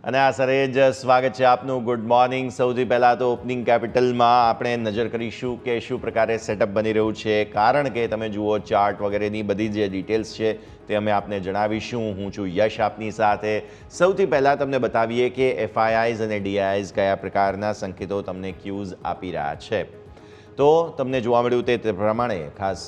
અને આ સરે જ સ્વાગત છે આપનું. Good morning. સૌથી પહેલાં તો ઓપનિંગ કેપિટલમાં આપણે નજર કરીશું કે શું પ્રકારે સેટઅપ બની રહ્યું છે, કારણ કે તમે જુઓ ચાર્ટ વગેરેની બધી જે ડિટેલ્સ છે તે અમે આપને જણાવીશું. હું છું યશ આપની સાથે. સૌથી પહેલાં તમને બતાવીએ કે એફઆઈઆઈઝ અને ડીઆઈઝ કયા પ્રકારના સંકેતો તમને ક્યુઝ આપી રહ્યા છે. તો તમને જોવા મળ્યું તે પ્રમાણે ખાસ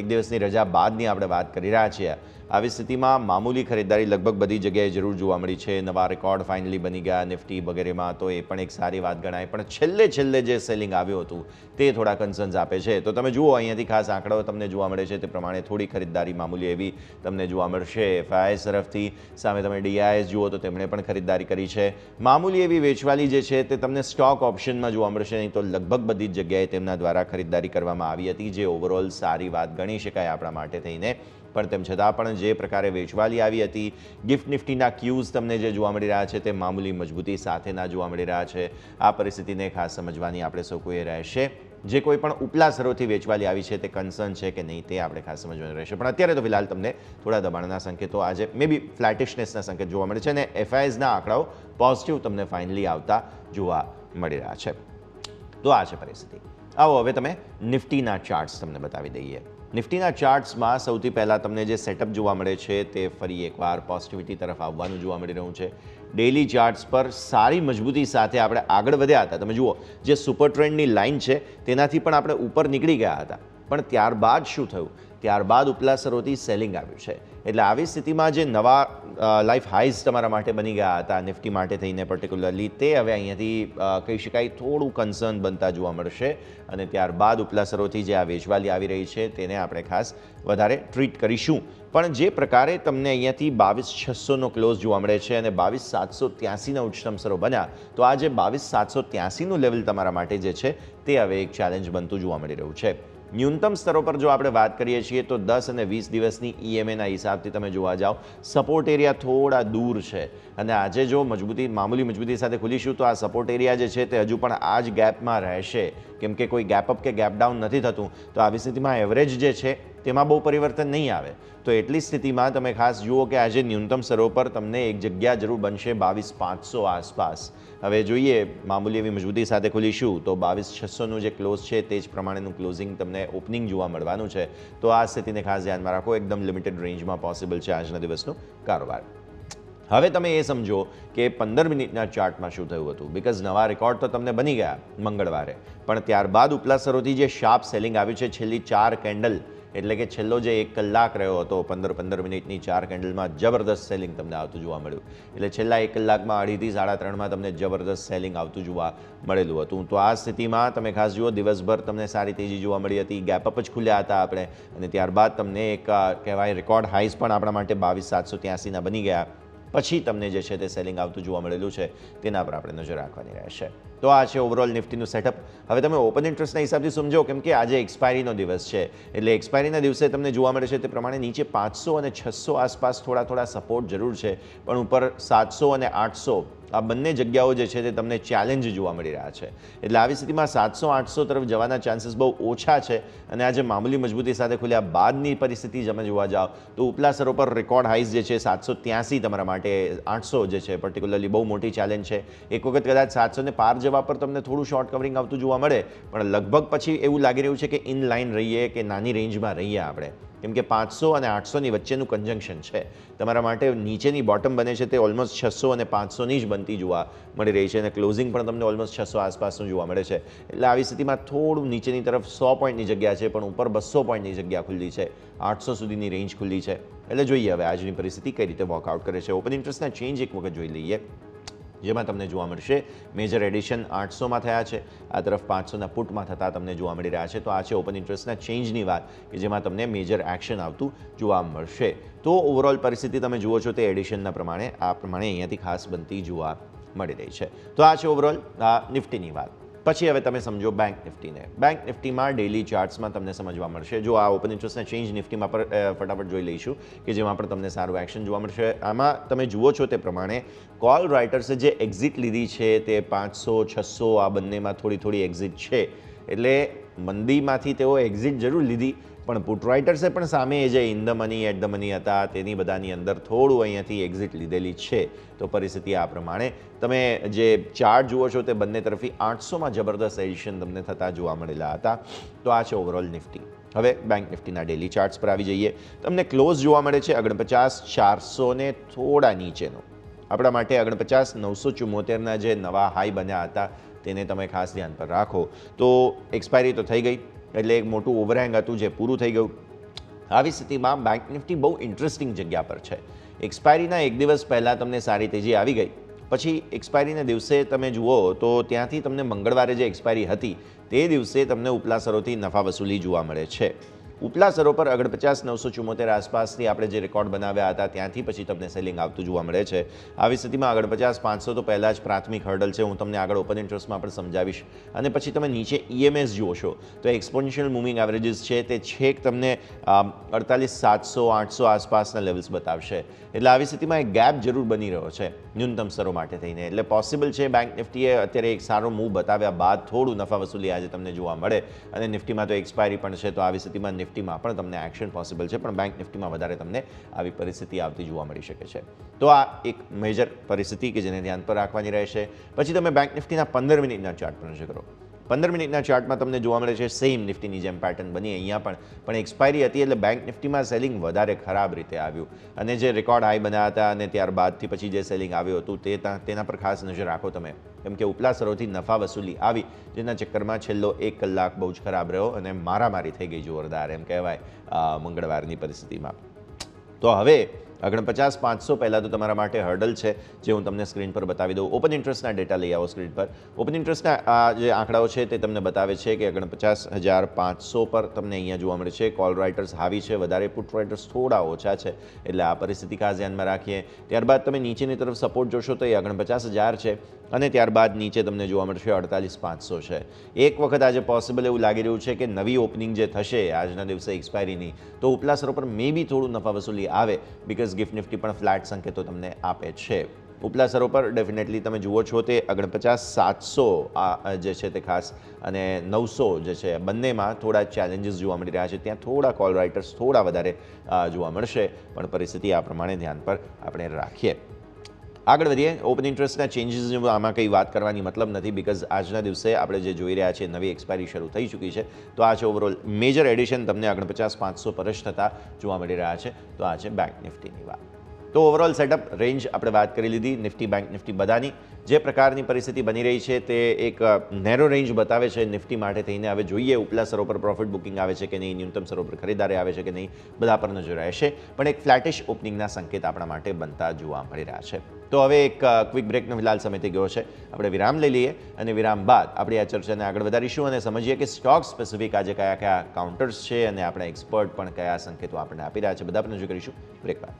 એક દિવસની રજા બાદની આપણે વાત કરી રહ્યા છીએ. આવી સ્થિતિમાં મામૂલી ખરીદારી લગભગ બધી જગ્યાએ જરૂર જોવા મળી છે. નવા રેકોર્ડ ફાઇનલી બની ગયા નિફ્ટી વગેરેમાં, તો એ પણ એક સારી વાત ગણાય. પણ છેલ્લે જે સેલિંગ આવ્યું હતું તે થોડા કન્સર્ન્સ આપે છે. તો તમે જુઓ અહીંયાથી ખાસ આંકડાઓ તમને જોવા મળે છે તે પ્રમાણે થોડી ખરીદારી મામૂલી એવી તમને જોવા મળશે. એફઆઈઆઈએસ તરફથી સામે તમે ડીઆઈએસ જુઓ તો તેમણે પણ ખરીદારી કરી છે. મામૂલી એવી વેચવાલી જે છે તે તમને સ્ટોક ઓપ્શનમાં જોવા મળશે, નહીં તો લગભગ બધી જ જગ્યાએ તેમના દ્વારા ખરીદારી કરવામાં આવી હતી, જે ઓવરઓલ સારી વાત ગણી શકાય આપણા માટે થઈને. પણ તેમ છતાં પણ જે પ્રકારે વેચવાલી આવી હતી, ગિફ્ટ નિફ્ટીના ક્યુઝ તમને જે જોવા મળી રહ્યા છે તે મામૂલી મજબૂતી સાથેના જોવા મળી રહ્યા છે. આ પરિસ્થિતિને ખાસ સમજવાની આપણે સૌ કોઈએ રહેશે. જે કોઈ પણ ઉપલા સ્તરોથી વેચવાલી આવી છે તે કન્સર્ન છે કે નહીં તે આપણે ખાસ સમજવાનું રહેશે. પણ અત્યારે તો ફિલહાલ તમને થોડા દબાણના સંકેતો, આજે મે બી ફ્લેટિશનેસના સંકેત જોવા મળે છે અને એફઆઈઆઈઝના આંકડાઓ પોઝિટિવ તમને ફાઇનલી આવતા જોવા મળી રહ્યા છે. તો આ છે પરિસ્થિતિ. આવો હવે તમે નિફ્ટીના ચાર્ટ્સ તમને બતાવી દઈએ. નિફ્ટીના ચાર્ટ્સમાં સૌથી પહેલાં તમને જે સેટઅપ જોવા મળે છે તે ફરી એકવાર પોઝિટિવિટી તરફ આવવાનું જોવા મળી રહ્યું છે. ડેઇલી ચાર્ટ્સ પર સારી મજબૂતી સાથે આપણે આગળ વધ્યા હતા. તમે જુઓ જે સુપર ટ્રેન્ડની લાઇન છે તેનાથી પણ આપણે ઉપર નીકળી ગયા હતા. પણ ત્યારબાદ શું થયું? ત્યારબાદ ઉપલા સ્તરોથી સેલિંગ આવ્યું છે. એટલે આવી સ્થિતિમાં જે નવા લાઈફ હાઈઝ તમારા માટે બની ગયા હતા નિફ્ટી માટે થઈને પર્ટિક્યુલરલી, તે હવે અહીંયાથી કહી શકાય થોડું કન્સર્ન બનતા જોવા મળશે. અને ત્યારબાદ ઉપલા સ્તરોથી જે આ વેચવાલી આવી રહી છે તેને આપણે ખાસ વધારે ટ્રીટ કરીશું. પણ જે પ્રકારે તમને અહીંયાથી 22,600નો ક્લોઝ જોવા મળે છે અને 22,783ના ઉચ્ચતમ સ્તરો બન્યા, તો આ જે 22,783નું લેવલ તમારા માટે જે છે તે હવે એક ચેલેન્જ બનતું જોવા મળી રહ્યું છે. ન્યૂનતમ સ્તરો પર જો આપણે વાત કરીએ છીએ તો 10 અને 20 દિવસની ઈએમએના હિસાબથી તમે જોવા જાઓ, સપોર્ટ એરિયા થોડા દૂર છે. અને આજે જો મામૂલી મજબૂતી સાથે ખુલીશું તો આ સપોર્ટ એરિયા જે છે તે હજુ પણ આ જ ગેપમાં રહેશે, કેમ કે કોઈ ગેપ અપ કે ગેપ ડાઉન નથી થતું. તો આવી સ્થિતિમાં એવરેજ જે છે તેમાં બહુ પરિવર્તન નહીં આવે. તો એટલી સ્થિતિમાં તમે ખાસ જુઓ કે આજે ન્યૂનતમ સ્તરો પર તમને એક જગ્યા જરૂર બનશે 22,500 આસપાસ. હવે જોઈએ મામૂલી એવી મજબૂતી સાથે ખુલીશું તો 22,600નું જે ક્લોઝ છે તે જ પ્રમાણેનું ક્લોઝિંગ તમને ઓપનિંગ જોવા મળવાનું છે. તો આ સ્થિતિને ખાસ ધ્યાનમાં રાખો. એકદમ લિમિટેડ રેન્જમાં પોસિબલ છે આજના દિવસનો કારોબાર. હવે તમે એ સમજો કે 15 મિનિટના ચાર્ટમાં શું થયું હતું, બિકોઝ નવા રેકોર્ડ તો તમને બની ગયા મંગળવારે, પણ ત્યારબાદ ઉપલા સ્તરોથી જે શાર્પ સેલિંગ આવ્યું છે છેલ્લી 4 કેન્ડલ, એટલે કે છેલ્લો જે 1 કલાક રહ્યો હતો 15 મિનિટની 4 કેન્ડલમાં જબરદસ્ત સેલિંગ તમને આવતું જોવા મળ્યું. એટલે છેલ્લા 1 કલાકમાં 2.5થી 3.5માં તમને જબરદસ્ત સેલિંગ આવતું જોવા મળેલું હતું. તો આ સ્થિતિમાં તમે ખાસ જુઓ દિવસભર તમને સારી તેજી જોવા મળી હતી. ગેપઅપ જ ખુલ્યા હતા આપણે, અને ત્યારબાદ તમને એક કહેવાય રેકોર્ડ હાઈસ પણ આપણા માટે 22,783ના બની ગયા. પછી તમને જે છે તે સેલિંગ આવતું જોવા મળેલું છે, તેના પર આપણે નજર રાખવાની રહેશે. તો આ છે ઓવરઓલ નિફ્ટીનું સેટઅપ. હવે તમે ઓપન ઇન્ટરેસ્ટના હિસાબથી સમજો, કેમ કે આજે એક્સપાયરીનો દિવસ છે. એટલે એક્સપાયરીના દિવસે તમને જોવા મળે છે તે પ્રમાણે નીચે 500 અને 600 આસપાસ થોડા સપોર્ટ જરૂર છે, પણ ઉપર 700 અને 800 આ બંને જગ્યાઓ જે છે તે તમને ચેલેન્જ જોવા મળી રહ્યા છે. એટલે આવી સ્થિતિમાં 700-800 તરફ જવાના ચાન્સીસ બહુ ઓછા છે. અને આજે મામૂલી મજબૂતી સાથે ખુલ્યા બાદની પરિસ્થિતિ તમે જોવા જાઓ તો ઉપલા સ્તરો પર રેકોર્ડ હાઈસ જે છે 783 તમારા માટે, 800 જે છે પર્ટિક્યુલરલી બહુ મોટી ચેલેન્જ છે. એક વખત કદાચ 700 ને પાર જવા પર તમને થોડું શોર્ટ કવરિંગ આવતું જોવા મળે, પણ લગભગ પછી એવું લાગી રહ્યું છે કે ઇન લાઇન રહીએ કે નાની રેન્જમાં રહીએ આપણે, કેમ કે 500 અને 800ની વચ્ચેનું કન્જંક્શન છે. તમારા માટે નીચેની બોટમ બને છે તે ઓલમોસ્ટ 600 અને 500ની જ બનતી જોવા મળી રહી છે, અને ક્લોઝિંગ પણ તમને ઓલમોસ્ટ 600 આસપાસનું જોવા મળે છે. એટલે આવી સ્થિતિમાં થોડું નીચેની તરફ 100 પોઈન્ટની જગ્યા છે, પણ ઉપર 200 પોઈન્ટની જગ્યા ખુલ્લી છે, 800 સુધીની રેન્જ ખુલ્લી છે. એટલે જોઈએ હવે આજની પરિસ્થિતિ કઈ રીતે વોકઆઉટ કરે છે. ઓપન ઇન્ટરેસ્ટના ચેન્જ એક વખત જોઈ લઈએ, જેમાં તમને જોવા મળશે મેજર એડિશન 800માં થયા છે, આ તરફ 500ના પુટમાં થતા તમને જોવા મળી રહ્યા છે. તો આ છે ઓપન ઇન્ટરેસ્ટના ચેન્જની વાત, કે જેમાં તમને મેજર એક્શન આવતું જોવા મળશે. તો ઓવરઓલ પરિસ્થિતિ તમે જુઓ છો તે એડિશનના પ્રમાણે આ પ્રમાણે અહીંયાથી ખાસ બનતી જોવા મળી રહી છે. તો આ છે ઓવરઓલ નિફ્ટીની વાત. પછી હવે તમે સમજો બેંક નિફ્ટીને. બેંક નિફ્ટીમાં ડેઇલી ચાર્ટ્સમાં તમને સમજવા મળશે. જો આ ઓપન ઇન્ટરેસ્ટના ચેન્જ નિફ્ટીમાં પર ફટાફટ જોઈ લઈશું, કે જેમાં પણ તમને સારું એક્શન જોવા મળશે. આમાં તમે જુઓ છો તે પ્રમાણે કોલ રાઇટર્સે જે એક્ઝિટ લીધી છે તે 500-600 આ બંનેમાં થોડી એક્ઝિટ છે. એટલે મંદીમાંથી તેઓ એક્ઝિટ જરૂર લીધી, પણ પુટ રાઇટર્સે પણ સામે જે in the money at the money હતા તેની બધાની અંદર થોડું અહીંયાથી એક્ઝિટ લીધેલી છે. તો પરિસ્થિતિ આ પ્રમાણે તમે જે ચાર્ટ જુઓ છો તે બંને તરફી 800માં જબરદસ્ત એડિશન તમને થતા જોવા મળેલા હતા. તો આ છે ઓવરઓલ નિફ્ટી. હવે બેંક નિફ્ટીના ડેલી ચાર્ટ્સ પર આવી જઈએ. તમને ક્લોઝ જોવા મળે છે 49 400 ને થોડા નીચેનો. આપણા માટે 49 974ના જે નવા હાઈ બન્યા હતા તેને તમે ખાસ ધ્યાન પર રાખો. તો એક્સપાયરી તો થઈ ગઈ, એટલે એક મોટું ઓવરહેંગ હતું જે પૂરું થઈ ગયું. આવી સ્થિતિમાં બેંક નિફ્ટી બહુ ઇન્ટરેસ્ટિંગ જગ્યા પર છે. એક્સપાયરીના એક દિવસ પહેલાં તમને સારી તેજી આવી ગઈ, પછી એક્સપાયરીના દિવસે તમે જુઓ તો ત્યાંથી તમને મંગળવારે જે એક્સપાયરી હતી તે દિવસે તમને ઉપલા સરોથી નફા વસૂલી જોવા મળે છે. ઉપલા સરો પર 49 974 આસપાસથી આપણે જે રેકોર્ડ બનાવ્યા હતા ત્યાંથી પછી તમને સેલિંગ આવતું જોવા મળે છે. આવી સ્થિતિમાં 49 500 તો પહેલાં જ પ્રાથમિક હર્ડલ છે, હું તમને આગળ ઓપન ઇન્ટરેસ્ટમાં પણ સમજાવીશ. અને પછી તમે નીચે EMS જુઓ છો તો એક્સપોન્શિયલ મૂવિંગ એવરેજીસ છે તે છેક તમને 48 700 800 આસપાસના લેવલ્સ બતાવશે. એટલે આવી સ્થિતિમાં એક ગેપ જરૂર બની રહ્યો છે ન્યૂનતમ સ્તરો માટે થઈને. એટલે પોસિબલ છે બેંક નિફ્ટીએ અત્યારે એક સારો મૂવ બતાવ્યા બાદ થોડું નફા વસૂલી આજે તમને જોવા મળે. અને નિફ્ટીમાં તો એક્સપાયરી પણ છે, તો આવી સ્થિતિમાં નિફ્ટીમાં પણ તમને એક્શન પોસિબલ છે, પણ બેંક નિફ્ટીમાં વધારે તમને આવી પરિસ્થિતિ આવતી જોવા મળી શકે છે. તો આ એક મેજર પરિસ્થિતિ કે જેને ધ્યાન પર રાખવાની રહેશે. પછી તમે બેંક નિફ્ટીના 15 મિનિટના ચાર્ટ પર નજર કરો. 15 મિનિટના ચાર્ટમાં તમને જોવા મળે છે સેમ નિફ્ટીની જેમ પેટર્ન બની અહીંયા પણ એક્સપાયરી હતી, એટલે બેંક નિફ્ટીમાં સેલિંગ વધારે ખરાબ રીતે આવ્યું. અને જે રેકોર્ડ હાઈ બન્યા હતા અને ત્યારબાદથી પછી જે સેલિંગ આવ્યું હતું તેના પર ખાસ નજર રાખો તમે, કેમ કે ઉપલા સરોથી નફા વસૂલી આવી, જેના ચક્કરમાં છેલ્લો 1 કલાક બહુ જ ખરાબ રહ્યો અને મારામારી થઈ ગઈ જોરદાર, એમ કહેવાય મંગળવારની પરિસ્થિતિમાં. તો હવે 49 500 પહેલાં તો તમારા માટે હર્ડલ છે, જે હું તમને સ્ક્રીન પર બતાવી દઉં. ઓપન ઇન્ટરેસ્ટના ડેટા લઈ આવો સ્ક્રીન પર. ઓપન ઇન્ટરેસ્ટના આ જે આંકડાઓ છે તે તમને બતાવે છે કે 49,500 પર તમને અહીંયા જોવા મળે છે. કોલ રાઇટર્સ હાવી છે, વધારે પુટ રાઇટર્સ થોડા ઓછા છે, એટલે આ પરિસ્થિતિ ખાસ ધ્યાનમાં રાખીએ. ત્યારબાદ તમે નીચેની તરફ સપોર્ટ જોશો તો એ 49,000 છે, અને ત્યારબાદ નીચે તમને જોવા મળશે 48,500 છે. એક વખત આજે પોસિબલ એવું લાગી રહ્યું છે કે નવી ઓપનિંગ જે થશે આજના દિવસે એક્સપાયરીની, તો ઉપલા સ્તરો પર મે બી થોડું નફા વસૂલી આવે, બિકોઝ ગિફ્ટ નિફ્ટી પણ ફ્લેટ સંકેતો તમને આપે છે. ઉપલા સ્તરો પર ડેફિનેટલી તમે જુઓ છો તે 49 700 આ જે છે તે ખાસ, અને 900 જે છે બંનેમાં થોડા ચેલેન્જીસ જોવા મળી રહ્યા છે. ત્યાં થોડા કોલ રાઇટર્સ થોડા વધારે જોવા મળશે, પણ પરિસ્થિતિ આ પ્રમાણે ધ્યાન પર આપણે રાખીએ. આગળ વધીએ. ઓપન ઇન્ટરેસ્ટના ચેન્જીસની આમાં કંઈ વાત કરવાની મતલબ નથી, બિકોઝ આજના દિવસે આપણે જે જોઈ રહ્યા છીએ નવી એક્સપાયરી શરૂ થઈ ચૂકી છે. તો આ છે ઓવરઓલ મેજર એડિશન તમને 49 500 પર જ થતા જોવા મળી રહ્યા છે. તો આ છે બેંક નિફ્ટીની વાત. તો ઓવરઓલ સેટઅપ રેન્જ આપણે વાત કરી લીધી નિફ્ટી બેંક નિફ્ટી બધાની. જે પ્રકારની પરિસ્થિતિ બની રહી છે તે એક નેરો રેન્જ બતાવે છે નિફ્ટી માટે થઈને. હવે જોઈએ ઉપલા સ્તરો પર પ્રોફિટ બુકિંગ આવે છે કે નહીં, ન્યૂનતમ સ્તરો પર ખરીદારી આવે છે કે નહીં, બધા પર નજર રહેશે. પણ એક ફ્લેટિશ ઓપનિંગના સંકેત આપણા માટે બનતા જોવા મળી રહ્યા છે. તો હવે એક ક્વિક બ્રેકનો ફિલહાલ સમય થઈ ગયો છે. આપણે વિરામ લઈ લઈએ અને વિરામ બાદ આપણે આ ચર્ચાને આગળ વધારીશું અને સમજીએ કે સ્ટોક સ્પેસિફિક આજે કયા કયા કાઉન્ટર્સ છે અને આપણા એક્સપર્ટ પણ કયા સંકેતો આપણને આપી રહ્યા છે. બધા પર નજર કરીશું બ્રેક બાદ.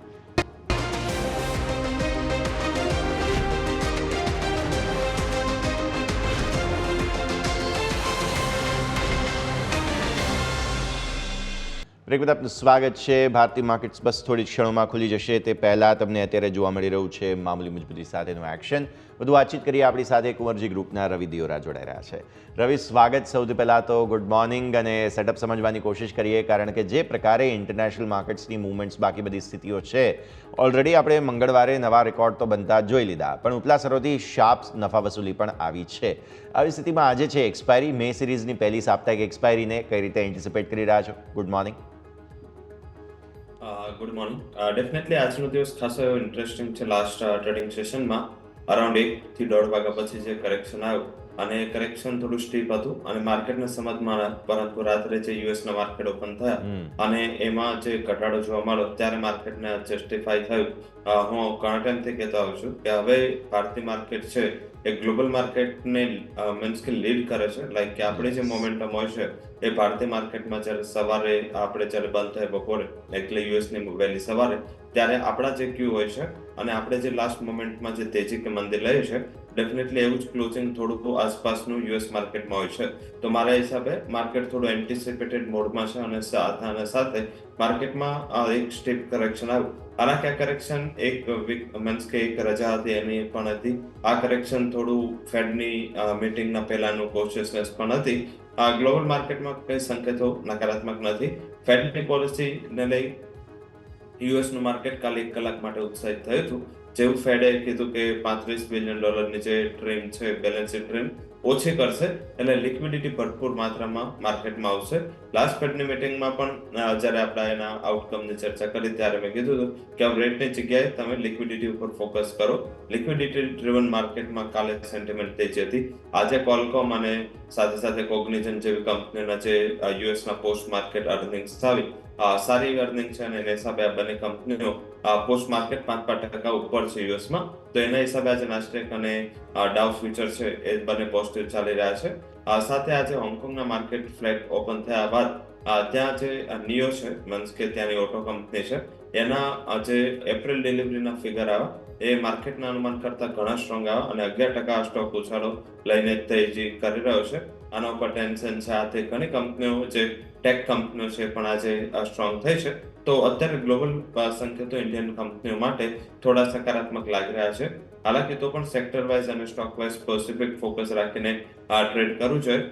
બ્રેક બાદ આપનું સ્વાગત છે. ભારતીય માર્કેટ્સ બસ થોડી ક્ષણોમાં ખુલી જશે તે પહેલાં તમને અત્યારે જોવા મળી રહ્યું છે મામૂલી મજબૂતી સાથેનું એક્શન. વધુ વાતચીત કરીએ આપણી સાથે કુંવરજી ગ્રુપના રવિ દિયોરા જોડાઈ રહ્યા છે. રવિ, સ્વાગત. સૌથી પહેલાં તો ગુડ મોર્નિંગ, અને સેટઅપ સમજવાની કોશિશ કરીએ, કારણ કે જે પ્રકારે ઇન્ટરનેશનલ માર્કેટ્સની મૂવમેન્ટ્સ બાકી બધી સ્થિતિઓ છે, ઓલરેડી આપણે મંગળવારે નવા રેકોર્ડ તો બનતા જોઈ લીધા, પણ ઉપલા સ્તરોથી શાર્પ નફા વસૂલી પણ આવી છે. આવી સ્થિતિમાં આજે છે એક્સપાયરી, મે સિરીઝની પહેલી સાપ્તાહિક એક્સપાયરીને કઈ રીતે એન્ટિસિપેટ કરી રહ્યા છો? Good morning. Good morning. Definitely આજનો દિવસ ખાસો એવો ઇન્ટરેસ્ટિંગ છે. લાસ્ટ ટ્રેડિંગ સેશનમાં અરાઉન્ડ 1 થી 1.5 વાગ્યા પછી જે કરેક્શન આવ્યું, અને કરેક્શન થોડું સ્ટીપ હતું અને માર્કેટને સમજમાં, પરંતુ રાત્રે જે યુએસના માર્કેટ ઓપન થયા અને એમાં જે ઘટાડો જોવા મળ્યો ત્યારે માર્કેટને જસ્ટિફાઈ થયું. હું ઘણા ટાઈમથી કહેતો આવું છું કે હવે ભારતીય માર્કેટ છે એ ગ્લોબલ માર્કેટને મીન્સ કે લીડ કરે છે. લાઈક કે આપણે જે મોમેન્ટમ હોય છે એ ભારતીય માર્કેટમાં જ્યારે સવારે આપણે જ્યારે બંધ થાય બપોરે, એટલે યુએસની વહેલી સવારે, ત્યારે આપણા જે ક્યુ હોય છે અને આપણે જે લાસ્ટ મોમેન્ટમાં જે તેજી કે મંદી લઈએ છે, ડેફિનેટલી એવું જ ક્લોઝિંગ થોડું આસપાસનું યુએસ માર્કેટમાં હોય છે. તો મારા હિસાબે માર્કેટ થોડું એન્ટિસિપેટેડ મોડમાં છે અને સાથે માર્કેટમાં એક સ્ટીપ કરેક્શન આવ્યું. હાલાકી આ કરેક્શન એક વીક મીન્સ કે એક રજા હતી એની પણ હતી. આ કરેક્શન થોડું ફેડની મીટિંગના પહેલાનું કોશિયસનેસ પણ હતી, ગ્લોબલ માર્કેટમાં કઈ સંકેતો નકારાત્મક નથી. ફેડની પોલિસીને લઈ યુએસનું માર્કેટ કાલે 1 કલાક માટે ઉત્સાહિત થયું હતું. જેવું ફેડે કીધું કે $35 બિલિયન જે ડ્રીમ છે, બેલેન્સ શીટ ડ્રીમ ઓછી કરશે, એટલે લિક્વિડિટી ભરપૂર માત્રામાં માર્કેટમાં આવશે. લાસ્ટ ફેડની મીટિંગમાં પણ જ્યારે આપણે એના આઉટકમની ચર્ચા કરી ત્યારે મેં કીધું હતું કે આ રેટની જગ્યાએ તમે લિક્વિડિટી ઉપર ફોકસ કરો. લિક્વિડિટી ડ્રીવન માર્કેટમાં કાલે સેન્ટિમેન્ટ તેજી હતી. આજે કોલકોમ અને સાથે સાથે કોગ્નિઝન્ટ જેવી કંપનીના જે યુએસના પોસ્ટ માર્કેટ અર્નિંગ્સ આવી, સારી અર્નિંગ છે અને એના હિસાબે આ બંને કંપનીઓ પોસ્ટ માર્કેટ 5% ઉપર છે યુએસમાં. તો એના હિસાબે આજે નાસ્ડેક અને ડાઉ ફ્યુચર છે એ બંને પોઝિટિવ ચાલી રહ્યા છે. સાથે આજે હોંગકોંગના માર્કેટ ફ્લેટ ઓપન થયા બાદ ત્યાં જે નિયો છે, મીન્સ કે ત્યાંની ઓટો કંપની છે, એના જે એપ્રિલ ડિલિવરીના ફિગર આવ્યા એ માર્કેટના અનુમાન કરતા ઘણા સ્ટ્રોંગ આવ્યા અને 11% સ્ટોક ઉછાળો લઈને તેજી કરી રહ્યો છે. આના ઉપર ટેન્શન છે. આ તે ઘણી કંપનીઓ જે ટેક કંપનીઓ છે પણ આજે સ્ટ્રોંગ થઈ છે. તો અત્યારે ગ્લોબલ સંકેતો ઇન્ડિયન કંપનીઓ માટે થોડા સકારાત્મક લાગી રહ્યા છે. હાલાકી તો પણ સેક્ટર વાઇઝ અને સ્ટોક વાઇઝ સ્પેસિફિક ફોકસ રાખીને ટ્રેડ કરવું જોઈએ.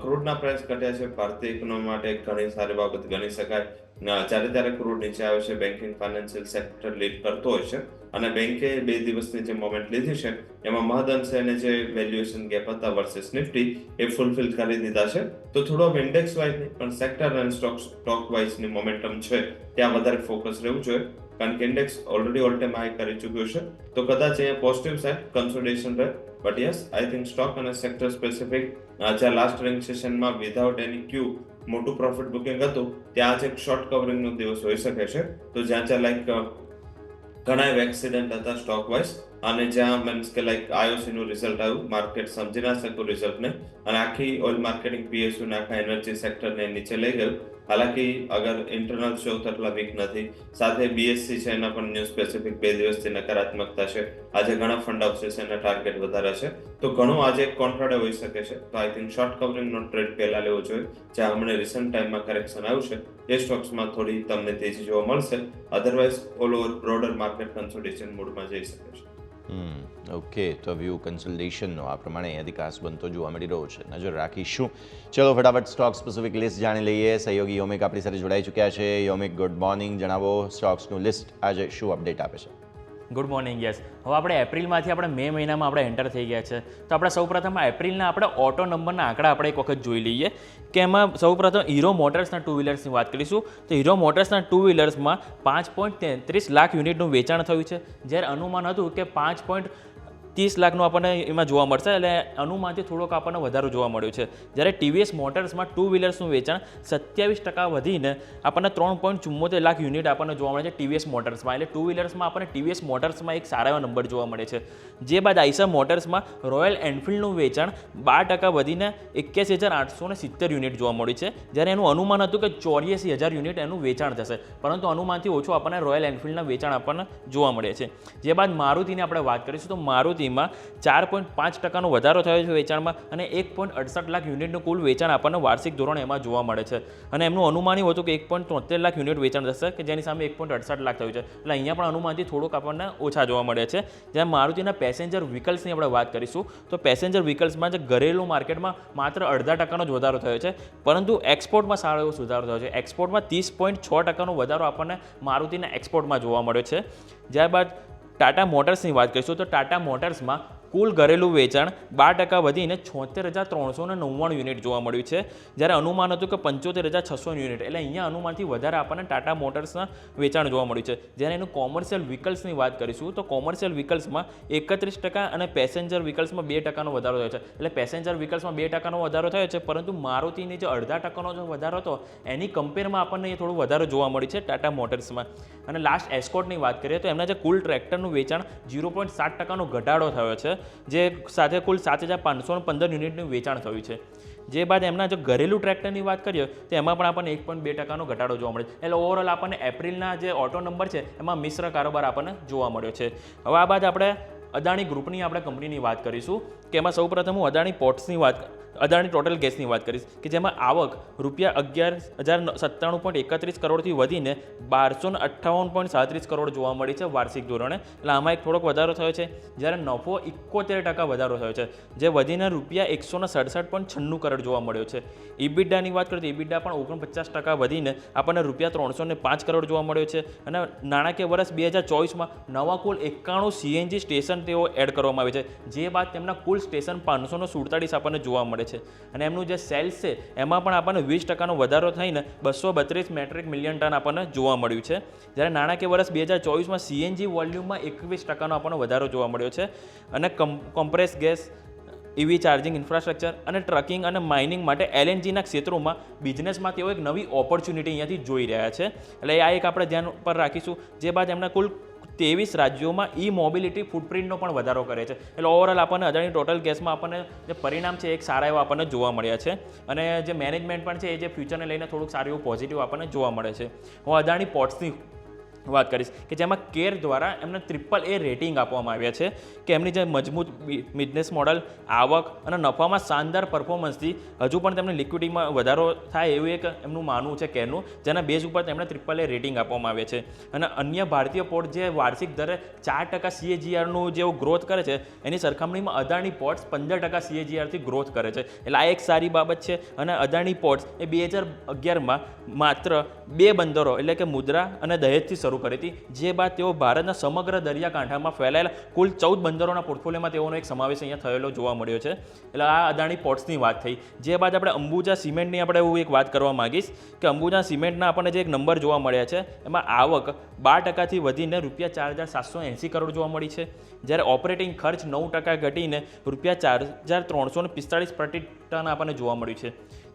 ક્રૂડના પ્રાઇસ ઘટ્યા છે, ભારતીય ઇકોનોમી માટે ઘણી સારી બાબત ગણી શકાય. જ્યારે ત્યારે ક્રૂડ નીચે આવે છે, બેન્કિંગ ફાઇનાન્શિયલ સેક્ટર લીડ કરતો હોય છે અને બેન્કે 2 દિવસની જે મોમેન્ટ લીધી છે એમાં મહદઅંશે એને જે વેલ્યુએશન ગેપ હતા વર્સિસ નિફ્ટી એ ફૂલફિલ કરી દીધા છે. તો થોડો ઇન્ડેક્સ વાઇઝ નહીં પણ સેક્ટર અને સ્ટોક વાઇઝની મોમેન્ટમ છે ત્યાં વધારે ફોકસ રહેવું જોઈએ, કારણ કે index already all time high કરી ચૂક્યું છે. તો કદાચ અહીંયા પોઝિટિવ સાઇડ કન્સોલિડેશન રહે, but yes I think stock અને સેક્ટર સ્પેસિફિક જ્યાં લાસ્ટ ટ્રેડિંગ સેશનમાં વિધાઉટ એની ક્યુ મોટું પ્રોફિટ બુકિંગ હતું ત્યાં આજે એક શોર્ટ કવરિંગનો દિવસ હોઈ શકે છે. તો જ્યાં લાઈક ઘણા એવા એક્સિડન્ટ હતા સ્ટોક વાઇઝ અને જ્યાં મીન્સ કે લાઈક IOC નું રિઝલ્ટ આવ્યું, માર્કેટ સમજી ના શક્યું રિઝલ્ટને અને આખી ઓઇલ માર્કેટિંગ PSU ને આખા એનર્જી સેક્ટરને નીચે લઈ ગયું. હાલાકી અગર ઇન્ટરનલ શો એટલા વીક નથી. સાથે BSE છે એના પણ ન્યૂઝ સ્પેસિફિક 2 દિવસથી નકારાત્મકતા છે. આજે ઘણા ફંડ હાઉસીસ એના ટાર્ગેટ વધારે છે. તો ઘણું આજે કોન્ટ્રાડે હોઈ શકે છે. તો આઈ થિંક શોર્ટ કવરિંગનો ટ્રેડ પહેલા લેવો જોઈએ. જ્યાં હમણાં રિસન્ટ ટાઈમમાં કરેક્શન આવ્યું છે એ સ્ટોક્સમાં થોડી તમને તેજી જોવા મળશે. Otherwise all over broader market consolidation મોડમાં જઈ શકે છે. ઓકે, તો વ્યૂ કન્સલ્ટેશનનો આ પ્રમાણે અહીંયાથી કાસ બનતો જોવા મળી રહ્યો છે. નજર રાખીશું. ચલો ફટાફટ સ્ટોક સ્પેસિફિક લિસ્ટ જાણી લઈએ. સહયોગી યોમિક આપણી સાથે જોડાઈ ચૂક્યા છે. યોમિક, ગુડ મોર્નિંગ. જણાવો સ્ટોક્સનું લિસ્ટ આજે શું અપડેટ આપે છે? Good morning. યસ, હવે આપણે એપ્રિલમાંથી આપણે મે મહિનામાં આપણે એન્ટર થઈ ગયા છે. તો આપણે સૌપ્રથમ એપ્રિલના આપણે ઓટો નંબરના આંકડા આપણે એક વખત જોઈ લઈએ કે એમાં સૌપ્રથમ હીરો મોટર્સના 2 વ્હીલર્સની વાત કરીશું. તો હીરો મોટર્સના 2 વ્હીલર્સમાં 5.33 લાખ યુનિટનું વેચાણ થયું છે, જ્યારે અનુમાન હતું કે 5.30 લાખનું આપણને એમાં જોવા મળશે, એટલે અનુમાનથી થોડોક આપણને વધારો જોવા મળ્યો છે. જ્યારે TVS મોટર્સમાં 2 વ્હીલર્સનું વેચાણ 27% વધીને આપણને 3.74 લાખ યુનિટ આપણને જોવા મળે છે TVS મોટર્સમાં. એટલે 2 વ્હીલર્સમાં આપણને TVS મોટર્સમાં એક સારા એવા નંબર જોવા મળે છે. જે બાદ આઈસર મોટર્સમાં રોયલ એનફિલ્ડનું વેચાણ 12% વધીને 81,870 યુનિટ જોવા મળ્યું છે, જ્યારે એનું અનુમાન હતું કે 84,000 યુનિટ એનું વેચાણ થશે, પરંતુ અનુમાનથી ઓછું આપણને રોયલ એનફિલ્ડના વેચાણ આપણને જોવા મળે છે. જે બાદ મારુતિની આપણે વાત કરીશું તો મારુતિમાં 4.5% વધારો થયો છે વેચાણમાં અને 1.68 લાખ યુનિટનું કુલ વેચાણ આપણને વાર્ષિક ધોરણે એમાં જોવા મળે છે. અને એમનું અનુમાન એવું હતું કે 1.73 લાખ યુનિટ વેચાણ થશે, કે જેની સામે 1.68 લાખ થયું છે. એટલે અહીંયા પણ અનુમાનથી થોડુંક આપણને ઓછા જોવા મળે છે. જ્યાં મારુતિના પેસેન્જર વ્હીકલ્સની આપણે વાત કરીશું તો પેસેન્જર વ્હીકલ્સમાં જે ઘરેલું માર્કેટમાં માત્ર 0.5% જ વધારો થયો છે, પરંતુ એક્સપોર્ટમાં સારો એવો સુધારો થયો છે. એક્સપોર્ટમાં 30.6% વધારો આપણને મારુતિના એક્સપોર્ટમાં જોવા મળ્યો છે. ત્યારબાદ ટાટા મોટર્સની વાત કરીશું તો ટાટા મોટર્સમાં કુલ ઘરેલું વેચાણ 12% વધીને 76,399 યુનિટ જોવા મળ્યું છે, જ્યારે અનુમાન હતું કે 75,600 યુનિટ. એટલે અહીંયા અનુમાનથી વધારે આપણને ટાટા મોટર્સના વેચાણ જોવા મળ્યું છે. જ્યારે એનું કોમર્શિયલ વ્હીકલ્સની વાત કરીશું તો કોમર્શિયલ વ્હીકલ્સમાં 31% અને પેસેન્જર વ્હીકલ્સમાં 2%નો વધારો થયો છે. એટલે પેસેન્જર વ્હીકલ્સમાં 2%નો વધારો થયો છે, પરંતુ મારુતિની જે 0.5%નો જે વધારો હતો એની કમ્પેરમાં આપણને એ થોડું વધારો જોવા મળ્યું છે ટાટા મોટર્સમાં. અને લાસ્ટ એસ્કોર્ટની વાત કરીએ તો એમના જે કુલ ટ્રેક્ટરનું વેચાણ 0.7%નો ઘટાડો થયો છે, જે સાથે કુલ 7,515 યુનિટનું વેચાણ થયું છે. જે બાદ એમના જો ઘરેલું ટ્રેક્ટરની વાત કરીએ તો એમાં પણ આપણને 1.2%નો ઘટાડો જોવા મળે છે. એટલે ઓવરઓલ આપણને એપ્રિલના જે ઓટો નંબર છે એમાં મિશ્ર કારોબાર આપણને જોવા મળ્યો છે. હવે આ બાદ આપણે અદાણી ગ્રુપની આપણે કંપનીની વાત કરીશું કે એમાં સૌપ્રથમ હું અદાણી ટોટલ ગેસની વાત કરીશ કે જેમાં આવક રૂપિયા 11,097.31 કરોડથી વધીને 1258.37 કરોડ જોવા મળી છે વાર્ષિક ધોરણે. એટલે આમાં એક થોડોક વધારો થયો છે. જ્યારે નફો 71% વધારો થયો છે, જે વધીને રૂપિયા 167.96 કરોડ જોવા મળ્યો છે. ઇબિડાની વાત કરીએ તો ઇબિડા પણ 49% વધીને આપણને રૂપિયા 305 કરોડ જોવા મળ્યો છે. અને નાણાકીય વર્ષ 2024માં નવા કુલ 91 સીએનજી સ્ટેશન તેઓ એડ કરવામાં આવે છે, જે બાદ તેમના કુલ સ્ટેશન 547 આપણને જોવા મળે છે. અને એમનું જે સેલ્સ છે એમાં પણ આપણને 20% વધારો થઈને 232 મેટ્રિક મિલિયન ટન આપણને જોવા મળ્યું છે. જ્યારે નાણાકીય વર્ષ 2024માં સીએનજી વોલ્યુમમાં 21% આપણને વધારો જોવા મળ્યો છે. અને compress gas, EV charging infrastructure અને ટ્રકિંગ અને માઇનિંગ માટે LNGના ક્ષેત્રોમાં બિઝનેસમાં તેઓ એક નવી ઓપોર્ચ્યુનિટી અહીંયાથી જોઈ રહ્યા છે. એટલે આ એક આપણે ધ્યાન પર રાખીશું. જે બાદ એમના કુલ 23 રાજ્યોમાં મોબિલિટી ફૂટપ્રિન્ટનો પણ વધારો કરે છે. એટલે ઓવરઓલ આપણને અદાણી ટોટલ ગેસમાં આપણને જે પરિણામ છે એક સારા એવા આપણને જોવા મળ્યા છે. અને જે મેનેજમેન્ટ પણ છે એ જે ફ્યુચરને લઈને થોડુંક સારું એવું પોઝિટિવ આપણને જોવા મળે છે. હું અદાણી પોર્ટ્સની વાત કરીશ કે જેમાં કેર દ્વારા એમને AAA રેટિંગ આપવામાં આવ્યા છે કે એમની જે મજબૂત બિઝનેસ મોડલ, આવક અને નફામાં શાનદાર પરફોર્મન્સથી હજુ પણ તેમને લિક્વિડિટીમાં વધારો થાય એવું એક એમનું માનવું છે કેરનું, જેના બેઝ ઉપર તેમણે AAA રેટિંગ આપવામાં આવે છે. અને અન્ય ભારતીય પોર્ટ જે વાર્ષિક દરે 4% CAGRનું જેવો ગ્રોથ કરે છે એની સરખામણીમાં અદાણી પોર્ટ્સ 15% CAGRથી ગ્રોથ કરે છે. એટલે આ એક સારી બાબત છે. અને અદાણી પોર્ટ્સ એ 2011માં માત્ર 2 બંદરો એટલે કે મુદ્રા અને દહેજથી શરૂ કરી હતી, જે બાદ તેઓ ભારતના સમગ્ર દરિયાકાંઠામાં ફેલાયેલા કુલ 14 બંદરોના પોર્ટફોલિયોમાં તેઓનો એક સમાવેશ અહીંયા થયેલો જોવા મળ્યો છે. એટલે આ અદાણી પોર્ટ્સની વાત થઈ. જે બાદ આપણે અંબુજા સિમેન્ટની આપણે એવું એક વાત કરવા માંગીશ કે અંબુજા સિમેન્ટના આપણને જે એક નંબર જોવા મળ્યા છે એમાં આવક 12%થી વધીને રૂપિયા 4,780 કરોડ જોવા મળી છે. જ્યારે ઓપરેટિંગ ખર્ચ 9% ઘટીને રૂપિયા 4,345 પ્રતિ ટન આપણને જોવા મળ્યું છે.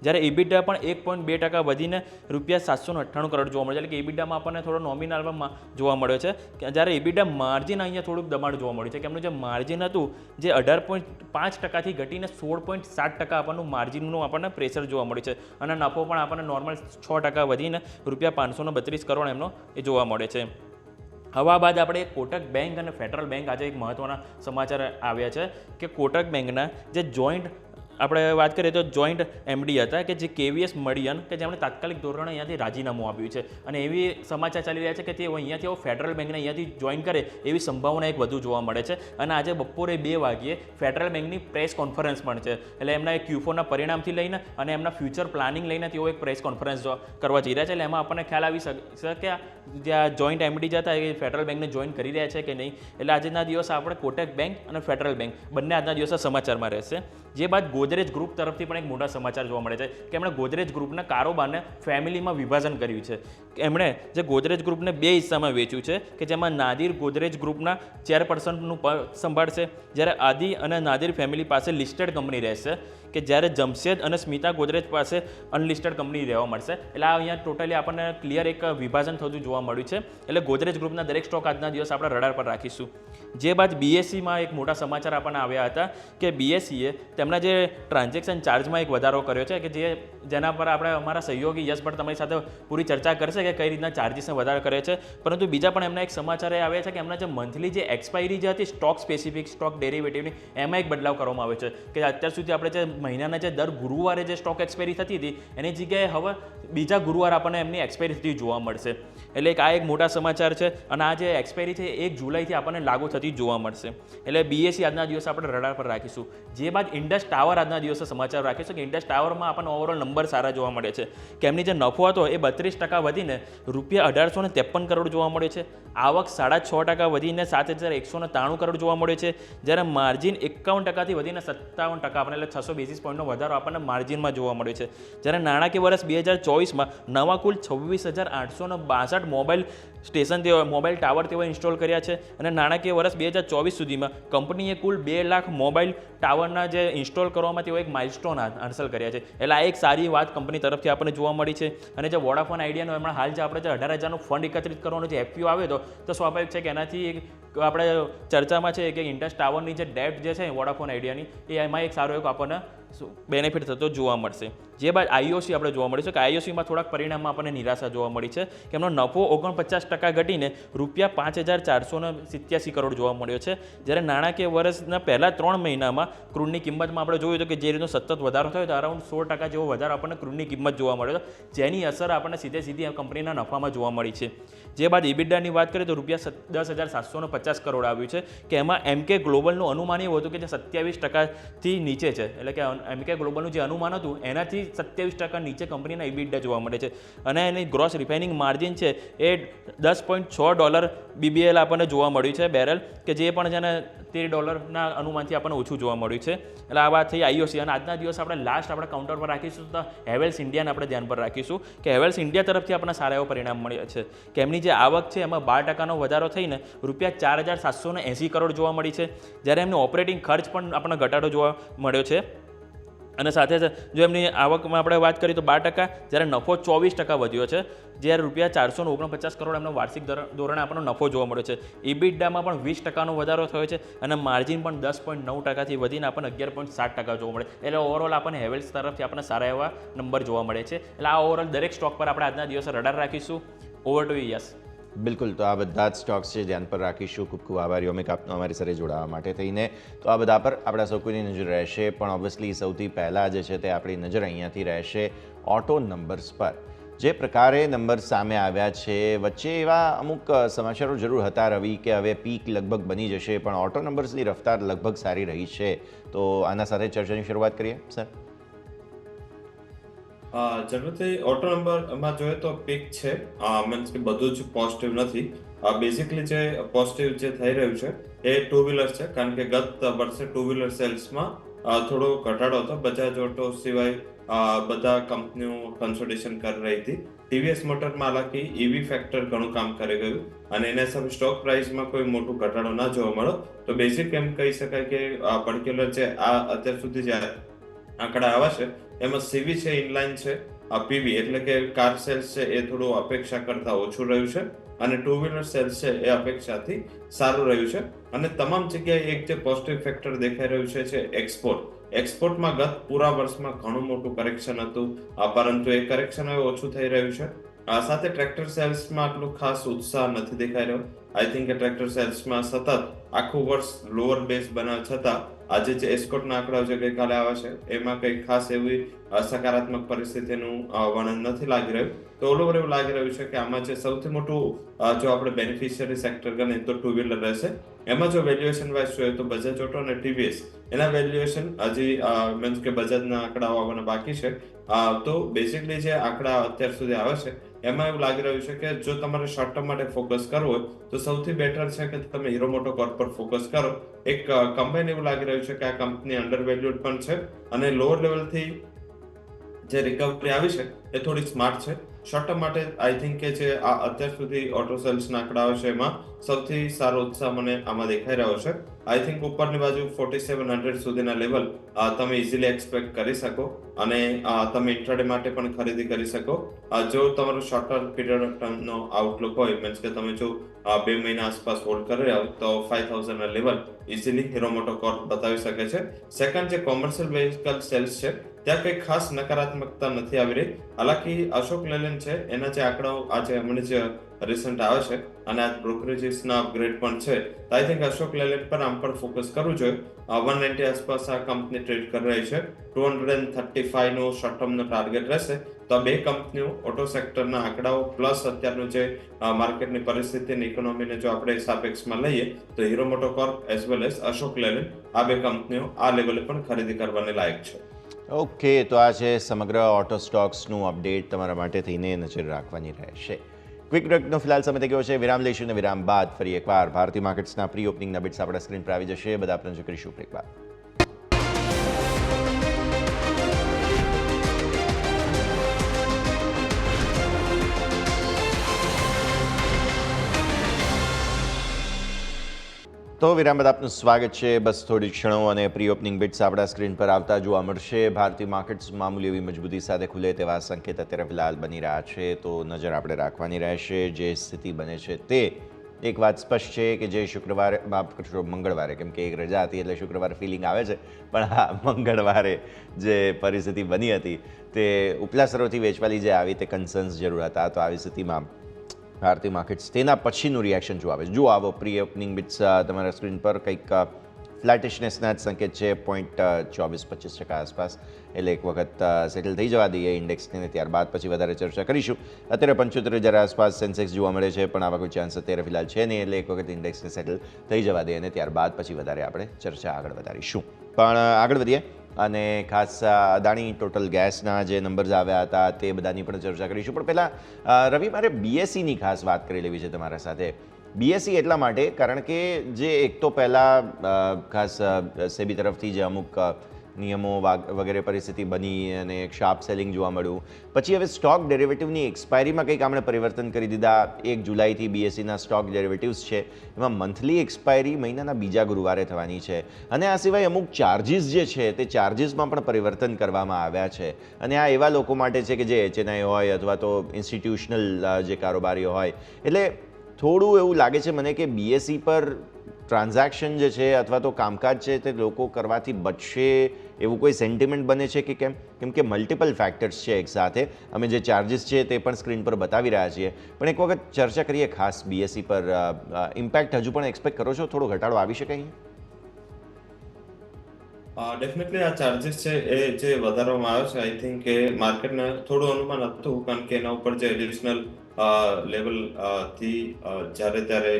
જ્યારે ઇબિડા પણ 1.2% વધીને રૂપિયા 798 કરોડ જોવા મળે છે. એટલે કે ઇબિડામાં આપણને થોડો નોમિનલમાં જોવા મળ્યો છે. જ્યારે ઇબિડા માર્જિન અહીંયા થોડુંક દબાણ જોવા મળ્યું છે કે એમનું જે માર્જિન હતું જે 18.5%થી ઘટીને 16.7% આપણનું માર્જિનનું આપણને પ્રેશર જોવા મળ્યું છે. અને નફો પણ આપણને નોર્મલ 6% વધીને રૂપિયા 532 કરોડ એમનો એ જોવા મળે છે. હવા બાદ આપણે કોટક બેંક અને ફેડરલ બેંક આજે એક મહત્ત્વના સમાચાર આવ્યા છે કે કોટક બેંકના જે જોઈન્ટ આપણે વાત કરીએ તો જોઈન્ટ MD હતા કે જે KVS મડિયન કે જેમણે તાત્કાલિક ધોરણે અહીંયાથી રાજીનામું આપ્યું છે. અને એવી સમાચાર ચાલી રહ્યા છે કે તેઓ અહીંયાથી ફેડરલ બેંકને અહીંયાથી જોઈન કરે એવી સંભાવના એક વધુ જોવા મળે છે. અને આજે બપોરે 2 વાગ્યે ફેડરલ બેંકની પ્રેસ કોન્ફરન્સ પણ છે. એટલે એમના Q4ના પરિણામથી લઈને અને એમના ફ્યુચર પ્લાનિંગ લઈને તેઓ એક પ્રેસ કોન્ફરન્સ કરવા જઈ રહ્યા છે. એટલે એમાં આપણને ખ્યાલ આવી શકે કે જ્યાં જોઈન્ટ MD જતા એ ફેડરલ બેંકને જોઈન કરી રહ્યા છે કે નહીં. એટલે આજના દિવસે આપણે કોટક બેંક અને ફેડરલ બેંક બંને આજના દિવસે સમાચારમાં રહેશે. જે બાદ ગોદરેજ ગ્રુપ તરફથી પણ એક મોટા સમાચાર જોવા મળે છે કે એમણે ગોદરેજ ગ્રુપના કારોબારને ફેમિલીમાં વિભાજન કર્યું છે. એમણે જે ગોદરેજ ગ્રુપને 2 હિસ્સામાં વેચ્યું છે કે જેમાં નાદિર ગોદરેજ ગ્રુપના ચેરપર્સનનું પદ સંભાળશે, જ્યારે આદિ અને નાદિર ફેમિલી પાસે લિસ્ટેડ કંપની રહેશે કે જ્યારે જમશેદ અને સ્મિતા ગોદરેજ પાસે અનલિસ્ટેડ કંપની રહેવા મળશે. એટલે આ અહીંયા ટોટલી આપણને ક્લિયર એક વિભાજન થતું જોવા મળ્યું છે. એટલે ગોદરેજ ગ્રુપના દરેક સ્ટોક આજના દિવસ આપણે રડાર પર રાખીશું. જે બાદ BSEમાં એક મોટા સમાચાર આપણને આવ્યા હતા કે BSEએ તેમના જે ટ્રાન્ઝેક્શન ચાર્જમાં એક વધારો કર્યો છે કે જેના પર આપણે અમારા સહયોગી યશ ભટ્ટ તમારી સાથે પૂરી ચર્ચા કરશે કે કઈ રીતના ચાર્જીસને વધારો કરે છે. પરંતુ બીજા પણ એમના એક સમાચાર એ આવ્યા છે કે એમના જે મંથલી જે એક્સપાયરી જે હતી સ્ટોક સ્પેસિફિક સ્ટોક ડેરિવેટિવની એમાં એક બદલાવ કરવામાં આવ્યો છે કે અત્યાર સુધી આપણે જે મહિનાના જે દર ગુરુવારે જે સ્ટોક એક્સપાયરી થતી હતી એની જગ્યાએ હવે બીજા ગુરુવાર આપણને એમની એક્સપાયરી થતી જોવા મળશે. એટલે આ એક મોટા સમાચાર છે. અને આ જે એક્સપાયરી છે 1 જુલાઈથી આપણને લાગુ થતી જોવા મળશે. એટલે BSE આજના દિવસે આપણે રડાર પર રાખીશું. જે બાદ ઇન્ડસ ટાવર આજના દિવસે સમાચાર રાખીશું કે ઇન્ડસ ટાવરમાં આપણને ઓવરઓલ નંબર સારા જોવા મળે છે કે એમની જે નફો હતો એ 32% વધીને રૂપિયા 1853 કરોડ જોવા મળે છે. આવક 6.5% વધીને 7,193 કરોડ જોવા મળે છે. જ્યારે માર્જિન 51%થી વધીને 57% આપણને એટલે 600 બેઝિસ પોઈન્ટનો વધારો આપણને માર્જિનમાં જોવા મળ્યો છે. જ્યારે નાણાકીય વર્ષ 2024માં નવા કુલ 26,862 મોબાઈલ સ્ટેશન મોબાઈલ ટાવર તેઓ ઇન્સ્ટોલ કર્યા છે. અને નાણાકીય વર્ષ 2024 સુધીમાં કંપનીએ કુલ 2 લાખ મોબાઈલ ટાવરના જે ઇન્સ્ટોલ કરવામાં તેઓ એક માઇલસ્ટોન હાંસલ કર્યા છે. એટલે આ એક સારી વાત કંપની તરફથી આપણને જોવા મળી છે. અને જે વોડાફોન આઈડિયાનો હમણાં હાલ જે આપણે જે 18,000નું ફંડ એકત્રિત કરવાનો જે FPO આવ્યો હતો તો સ્વાભાવિક છે કે એનાથી આપણે ચર્ચામાં છે કે ઇન્ડસ ટાવરની જે ડેટ જે છે વોડાફોન આઈડિયાની એ એમાં એક સારો એક આપણને બેનિફિટ થતો જોવા મળશે. જે બાદ આઈઓસી આપણે જોવા મળ્યું છે કે આઈઓસીમાં થોડાક પરિણામમાં આપણને નિરાશા જોવા મળી છે કે એમનો નફો 49% ઘટીને ₹5,487 કરોડ જોવા મળ્યો છે. જ્યારે નાણાકીય વર્ષના પહેલા 3 મહિનામાં ક્રૂડની કિંમતમાં આપણે જોયું હતું કે જે રીતનો સતત વધારો થયો તો અરાઉન્ડ 16% જેવો વધારો આપણને ક્રૂડની કિંમત જોવા મળ્યો હતો, જેની અસર આપણને સીધી કંપનીના નફામાં જોવા મળી છે. જે બાદ ઇબિડાની વાત કરીએ તો ₹10,750 કરોડ આવ્યું છે કે એમાં એમકે ગ્લોબલનું અનુમાન એવું હતું કે જે 27%થી નીચે છે. એટલે કે એમકે ગ્લોબલનું જે અનુમાન હતું એનાથી 27% નીચે કંપનીના ઇબિડા જોવા મળે છે અને એની ગ્રોસ રિફાઇનિંગ માર્જિન છે એ $10.6 BBL આપણને જોવા મળ્યું છે બેરલ, કે જે પણ છે ને $13 અનુમાનથી આપણને ઓછું જોવા મળ્યું છે. એટલે આ વાત થઈ આઈઓસી. અને આજના દિવસ આપણે લાસ્ટ આપણે કાઉન્ટર પર રાખીશું તો હેવેલ્સ ઇન્ડિયાને આપણે ધ્યાન પર રાખીશું કે હેવેલ્સ ઇન્ડિયા તરફથી આપણને સારા એવો પરિણામ મળ્યા છે કે એમની જે આવક છે એમાં 12% વધારો થઈને ₹4,780 કરોડ જોવા મળી છે. જ્યારે એમનો ઓપરેટિંગ ખર્ચ પણ આપણને ઘટાડો જોવા મળ્યો છે. અને સાથે જો એમની આવકમાં આપણે વાત કરીએ તો 12%, જ્યારે નફો 24% વધ્યો છે. જ્યારે ₹449 કરોડ એમનો વાર્ષિક ધોરણે આપણને નફો જોવા મળ્યો છે. ઇબિડામાં પણ 20%નો વધારો થયો છે અને માર્જિન પણ 10.9%થી વધીને આપણને 11.7% જોવા મળે. એટલે ઓવરઓલ આપણને હેવેલ્સ તરફથી આપણને સારા એવા નંબર જોવા મળે છે. એટલે આ ઓવરઓલ દરેક સ્ટોક પર આપણે આજના દિવસે રડાર રાખીશું. Over to yes. બિલકુલ, તો આ બધા જ સ્ટોક્સ છે ધ્યાન પર રાખીશું. ખૂબ ખૂબ આભાર યોમિક આપનો અમારી સાથે જોડાવા માટે થઈને. તો આ બધા પર આપણા સૌ કોઈની નજર રહેશે, પણ ઓબ્વિયસલી સૌથી પહેલાં જે છે તે આપણી નજર અહીંયાથી રહેશે ઓટો નંબર્સ પર. જે પ્રકારે નંબર સામે આવ્યા છે, વચ્ચે એવા અમુક સમાચારો જરૂર હતા રવિ કે હવે પીક લગભગ બની જશે, પણ ઓટો નંબર્સની રફતાર લગભગ સારી રહી છે. તો આના સાથે ચર્ચાની શરૂઆત કરીએ સર. જરૂરથી ઓટો નંબરમાં જોઈએ તો પીક છે, મીન્સ કે બધું જ પોઝિટિવ નથી. બેઝિકલી જે પોઝિટિવ જે થઈ રહ્યું છે એ ટુ વ્હીલર છે, કારણ કે ગત વર્ષે ટુ વ્હીલર સેલ્સમાં થોડો ઘટાડો હતો. બજાજ ઓટો સિવાય બધા કંપનીઓ કન્સોલિડેશન કરી રહી હતી. ટીવીએસ મોટરમાં હાલાકી ઈવી ફેક્ટર ઘણું કામ કરી ગયું અને એના હિસાબે સ્ટોક પ્રાઇસમાં કોઈ મોટું ઘટાડો ના જોવા મળ્યો. તો બેઝિક એમ કહી શકાય કે પર્ટિક્યુલર જે અત્યાર સુધી જે આંકડા આવ્યા છે એમાં સીવી છે ઇનલાઇન છે, પીવી એટલે કે કાર સેલ્સ છે એ થોડું અપેક્ષા કરતા ઓછું રહ્યું છે અને ટુ વ્હીલર સેલ્સ છે એ અપેક્ષાથી સારું રહ્યું છે. અને તમામ જગ્યાએ એક જે પોઝિટિવ ફેક્ટર દેખાઈ રહ્યું છે એક્સપોર્ટ. એક્સપોર્ટમાં ગત પૂરા વર્ષમાં ઘણું મોટું કરેક્શન હતું, પરંતુ એ કરેક્શન હવે ઓછું થઈ રહ્યું છે. સાથે ટ્રેક્ટર સેલ્સમાં આટલું ખાસ ઉત્સાહ નથી દેખાઈ રહ્યો. આઈ થિંક કે ટ્રેક્ટર સેલ્સમાં સતત આખું વર્ષ લોઅર બેઝ બનાવવા છતાં આજે જે એસ્કોર્ટના આંકડાઓ જે ગઈકાલે આવ્યા છે એમાં કંઈ ખાસ એવી સકારાત્મક પરિસ્થિતિનું વર્ણન નથી લાગી રહ્યું. તો ઓલ ઓવર એવું લાગી રહ્યું છે કે આમાં જે સૌથી મોટું જો આપણે બેનિફિશિયરી સેક્ટર ગણીએ તો ટુ વ્હીલર રહેશે. એમાં જો વેલ્યુએશન વાઇઝ જોઈએ તો બજાજ ઓટો અને ટીવીએસ એના વેલ્યુએશન હજી મીન્સ કે બજાજના આંકડાઓ આવવાના બાકી છે. તો બેઝિકલી જે આંકડા અત્યાર સુધી આવે છે એમાં એવું લાગી રહ્યું છે કે જો તમારે શોર્ટ ટર્મ માટે ફોકસ કરવું હોય તો સૌથી બેટર છે કે તમે હીરો મોટોકોર્પ પર ફોકસ કરો. એક કમ્બાઈન એવું લાગી રહ્યું છે કે આ કંપની અંડર વેલ્યુડ પણ છે અને લોઅર લેવલથી જે રિકવરી આવી છે એ થોડી સ્માર્ટ છે. શોર્ટ ટર્મ માટે આઈ થિંક કે જે આ અત્યાર સુધી ઓટો સેલ્સના આંકડાઓ છે એમાં સૌથી સારો ઉત્સાહ મને આમાં દેખાઈ રહ્યો છે. આઈ થિંક ઉપરની બાજુ 4700 સુધીના લેવલ તમે ઇઝીલી એક્સપેક્ટ કરી શકો અને તમે ઇન્ટ્રાડે માટે પણ ખરીદી કરી શકો. જો તમારું શોર્ટ ટર્મ પીરિયડ ઓફ ટાઈમનો આઉટલુક હોય, મીન્સ કે તમે જો 2 મહિના આસપાસ હોલ્ડ કરી રહ્યા તો 5000 ના લેવલ ઇઝીલી હીરો મોટોકોર્પ બતાવી શકે છે. સેકન્ડ જે કોમર્શિયલ વેહિકલ સેલ્સ છે ત્યાં કંઈ ખાસ નકારાત્મકતા નથી આવી રહી. હાલાકી અશોક લેલેન્ડ છે એના જે આંકડાઓ આજે હમણાં જે રિસન્ટ આવે છે અને આ બ્રોકરેજીસના અપગ્રેડ પણ છે, તો આઈ થિંક અશોક લેલેન્ડ પર આમ પણ ફોકસ કરવું જોઈએ. 190 આસપાસ આ કંપની ટ્રેડ કરી રહી છે. 235 નો શોર્ટ ટર્મનો ટાર્ગેટ રહેશે. તો આ બે કંપનીઓ ઓટો સેક્ટરના આંકડાઓ પ્લસ અત્યારનું જે માર્કેટની પરિસ્થિતિ અને ઇકોનોમીને જો આપણે સાપેક્ષમાં લઈએ તો Hero MotoCorp as well as Ashok Leyland આ બે કંપનીઓ આ લેવલે પણ ખરીદી કરવાની લાયક છે. ઓકે, તો આ છે સમગ્ર ઓટો સ્ટોક્સનું અપડેટ તમારા માટે થઈને નજર રાખવાની રહેશે. ક્વિક બ્રેકનો ફિલહાલ સમય થઈ ગયો છે. વિરામ લઈશું અને વિરામ બાદ ફરી એકવાર ભારતીય માર્કેટ્સના પ્રી ઓપનિંગના બિટ્સ આપણા સ્ક્રીન પર આવી જશે. બધા આપણે નજર કરીશું બ્રેક બાદ. તો વિરામ બાદ આપનું સ્વાગત છે. બસ થોડી ક્ષણો અને પ્રી ઓપનિંગ બિટ્સ આપણા સ્ક્રીન પર આવતા જોવા મળશે. ભારતીય માર્કેટ્સ મામૂલી એવી મજબૂતી સાથે ખુલે તેવા સંકેત અત્યારે ફિલહાલ બની રહ્યા છે, તો નજર આપણે રાખવાની રહેશે. જે સ્થિતિ બને છે તે એક વાત સ્પષ્ટ છે કે જે શુક્રવારે માફ કરશો મંગળવારે, કેમ કે એક રજા હતી એટલે શુક્રવારે ફિલિંગ આવે છે, પણ હા મંગળવારે જે પરિસ્થિતિ બની હતી તે ઉપલા સ્તરોથી વેચવાલી જે આવી તે કન્સર્ન્સ જરૂર હતા. તો આવી સ્થિતિમાં ભારતીય માર્કેટ્સ તેના પછીનું રિએક્શન જોવા આવે છે. જો આવો પ્રી ઓપનિંગ બિટ્સ તમારા સ્ક્રીન પર કંઈક ફ્લેટિશનેસના જ સંકેત છે 0.24-25% આસપાસ, એટલે એક વખત સેટલ થઈ જવા દઈએ ઇન્ડેક્સને, ત્યારબાદ પછી વધારે ચર્ચા કરીશું. અત્યારે 75,000 આસપાસ સેન્સેક્સ જોવા મળે છે, પણ આવા કોઈ ચાન્સ અત્યારે ફિલહાલ છે નહીં, એટલે એક વખત ઇન્ડેક્સને સેટલ થઈ જવા દઈએ અને ત્યારબાદ પછી વધારે આપણે ચર્ચા આગળ વધારીશું. પણ આગળ વધીએ અને ખાસ અદાણી ટોટલ ગેસના જે નંબર્સ આવ્યા હતા તે બધાની પણ ચર્ચા કરીશું. પણ પહેલાં રવિ, મારે બીએસસીની ખાસ વાત કરી લેવી છે તમારા સાથે. બીએસસી એટલા માટે કારણ કે જે એક તો પહેલાં ખાસ સેબી તરફથી જે અમુક નિયમો વગેરે પરિસ્થિતિ બની અને એક શાર્પ સેલિંગ જોવા મળ્યું, પછી હવે સ્ટોક ડેરિવેટિવની એક્સપાયરીમાં કંઈક આમણે પરિવર્તન કરી દીધા. 1 જુલાઈથી બીએસસીના સ્ટોક ડેરિવેટિવ્સ છે એમાં મંથલી એક્સપાયરી મહિનાના બીજા ગુરુવારે થવાની છે, અને આ સિવાય અમુક ચાર્જિસ જે છે તે ચાર્જિસમાં પણ પરિવર્તન કરવામાં આવ્યા છે. અને આ એવા લોકો માટે છે કે જે એચએનઆઈ હોય અથવા તો ઇન્સ્ટિટ્યુશનલ જે કારોબારીઓ હોય, એટલે થોડું એવું લાગે છે મને કે બીએસસી પર ટ્રાન્ઝેક્શન જે છે અથવા તો કામકાજ છે તે લોકો કરવાથી બચશે એવું કોઈ સેન્ટિમેન્ટ બને છે કે કેમ? કેમ કે મલ્ટિપલ ફેક્ટર્સ છે એક સાથે. અમે જે ચાર્જિસ છે તે પણ સ્ક્રીન પર બતાવી રહ્યા છીએ, પણ એક વખત ચર્ચા કરીએ ખાસ બીએસસી પર. ઇમ્પેક્ટ હજુ પણ એક્સપેક્ટ કરો છો? થોડો ઘટાડો આવી શકે અહીંયા? ડેફિનેટલી આ ચાર્જિસ છે એ જે વધારવામાં આવ્યો છે, આઈ થિંક કે માર્કેટને થોડું અનુમાન હતું, કારણ કે એના ઉપર જે એડિશનલ લેવલ થી જ્યારે ત્યારે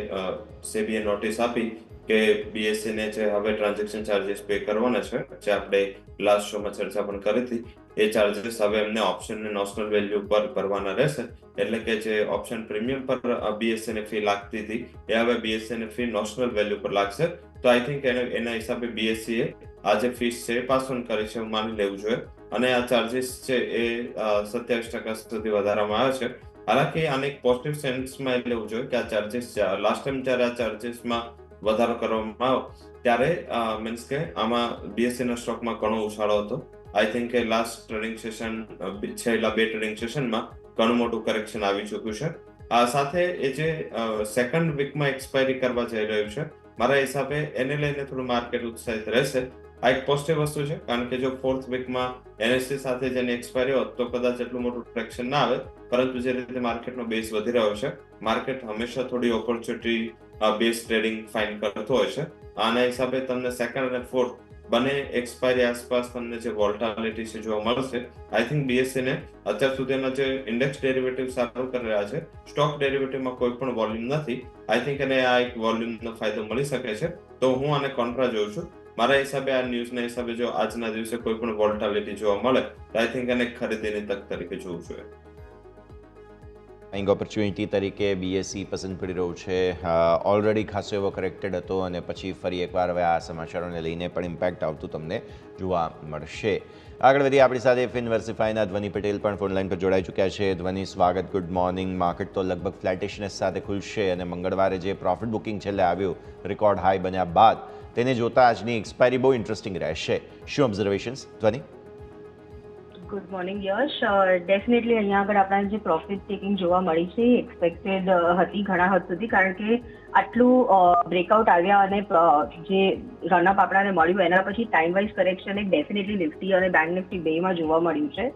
સેબીએ નોટિસ આપી કે બીએસસી ને જે હવે ટ્રાન્ઝેક્શન ચાર્જિસ પે કરવાના છે, જે આપણે લાસ્ટ શોમાં ચર્ચા પણ કરી હતી, એ ચાર્જિસ હવે એમને ઓપ્શન ને નોશનલ વેલ્યુ પર ભરવાના રહેશે. એટલે કે જે ઓપ્શન પ્રીમિયમ પર બીએસસી ને ફી લાગતી હતી એ હવે બીએસસી ને ફી નોશનલ વેલ્યુ પર લાગશે. તો આઈ થિંક એના હિસાબે બીએસસી એ આ જે ફીસ છે પાસ ઓન કરી છે એવું માની લેવું જોઈએ, અને આ ચાર્જિસ છે એ 27% સુધી વધારવામાં આવે છે. હાલાકી આને એક પોઝિટિવ સેન્સમાં એ લેવું જોઈએ કે આ ચાર્જિસ લાસ્ટ ટાઈમ જ્યારે આ ચાર્જિસમાં વધારો કરવામાં આવ્યો ત્યારે મીન્સ કે આમાં બીએસસી ના સ્ટોકમાં ઘણો ઉછાળો હતો. આઈ થિંક કે લાસ્ટ ટ્રેડિંગ સેશન છેલ્લા 2 ટ્રેડિંગ સેશનમાં ઘણું મોટું કરેક્શન આવી ચૂક્યું છે. આ સાથે એ જે સેકન્ડ વીકમાં એક્સપાયરી કરવા જઈ રહ્યું છે, મારા હિસાબે એને લઈને થોડું માર્કેટ ઉત્સાહિત રહેશે. આ એક પોઝિટિવ વસ્તુ છે, કારણ કે જો 4th વીકમાં એનએસસી સાથે જેની એક્સપાયરી હોત તો કદાચ એટલું મોટું ટ્રેક્શન ના આવે, પરંતુ જે રીતે માર્કેટનો બેઝ વધી રહ્યો છે, માર્કેટ હંમેશા થોડી ઓપોર્ચ્યુનિટી બેઝ ટ્રેડિંગ ફાઇન કરતો હોય છે. આના હિસાબે તમને સેકન્ડ અને ફોર્થ બંને એક્સપાયરી આસપાસ તમને જે વોલ્ટાલિટી છે જોવા મળશે. આઈ થિંક બીએસસી ને અત્યાર સુધીના જે ઇન્ડેક્સ ડેરિવેટિવ સારું કરી રહ્યા છે, સ્ટોક ડેરિવેટિવમાં કોઈ પણ વોલ્યુમ નથી. આઈ થિંક એને આ એક વોલ્યુમનો ફાયદો મળી શકે છે, તો હું આને કોન્ટ્રા જોઉં છું. મારા હિસાબે આ ન્યૂઝના હિસાબે જો આજના દિવસે કોઈ પણ વોલ્ટાલિટી જોવા મળે તો આઈ થિંક એને ખરીદીની તક તરીકે જોવું જોઈએ. બાઇંગ ઓપોર્ચ્યુનિટી તરીકે બીએસસી પસંદ પડી રહ્યું છે. ઓલરેડી ખાસો એવો કરેક્ટેડ હતો અને પછી ફરી એકવાર હવે આ સમાચારોને લઈને પણ ઇમ્પેક્ટ આવતું તમને જોવા મળશે. આગળ વધી આપણી સાથે ફિનવર્સિફાઈના ધ્વની પટેલ પણ ફોનલાઈન પર જોડાઈ ચૂક્યા છે. ધ્વની, સ્વાગત, ગુડ મોર્નિંગ. માર્કેટ તો લગભગ ફ્લેટિશનેસ સાથે ખુલશે અને મંગળવારે જે પ્રોફિટ બુકિંગ છેલ્લે આવ્યું રેકોર્ડ હાઈ બન્યા બાદ તેને જોતા આજની એક્સપાયરી બહુ ઇન્ટરેસ્ટિંગ રહેશે. શું ઓબ્ઝર્વેશન્સ ધ્વની? ગુડ મોર્નિંગ યશ. ડેફિનેટલી અહીંયા આગળ આપણને જે પ્રોફિટ ટેકિંગ જોવા મળી છે એ એક્સપેક્ટેડ હતી ઘણા હદ સુધી, કારણ કે આટલું બ્રેકઆઉટ આવ્યા અને જે રનઅપ આપણને મળ્યું એના પછી ટાઈમ વાઇઝ કરેક્શન એક ડેફિનેટલી નિફ્ટી અને બેંક નિફ્ટી બેમાં જોવા મળ્યું છે.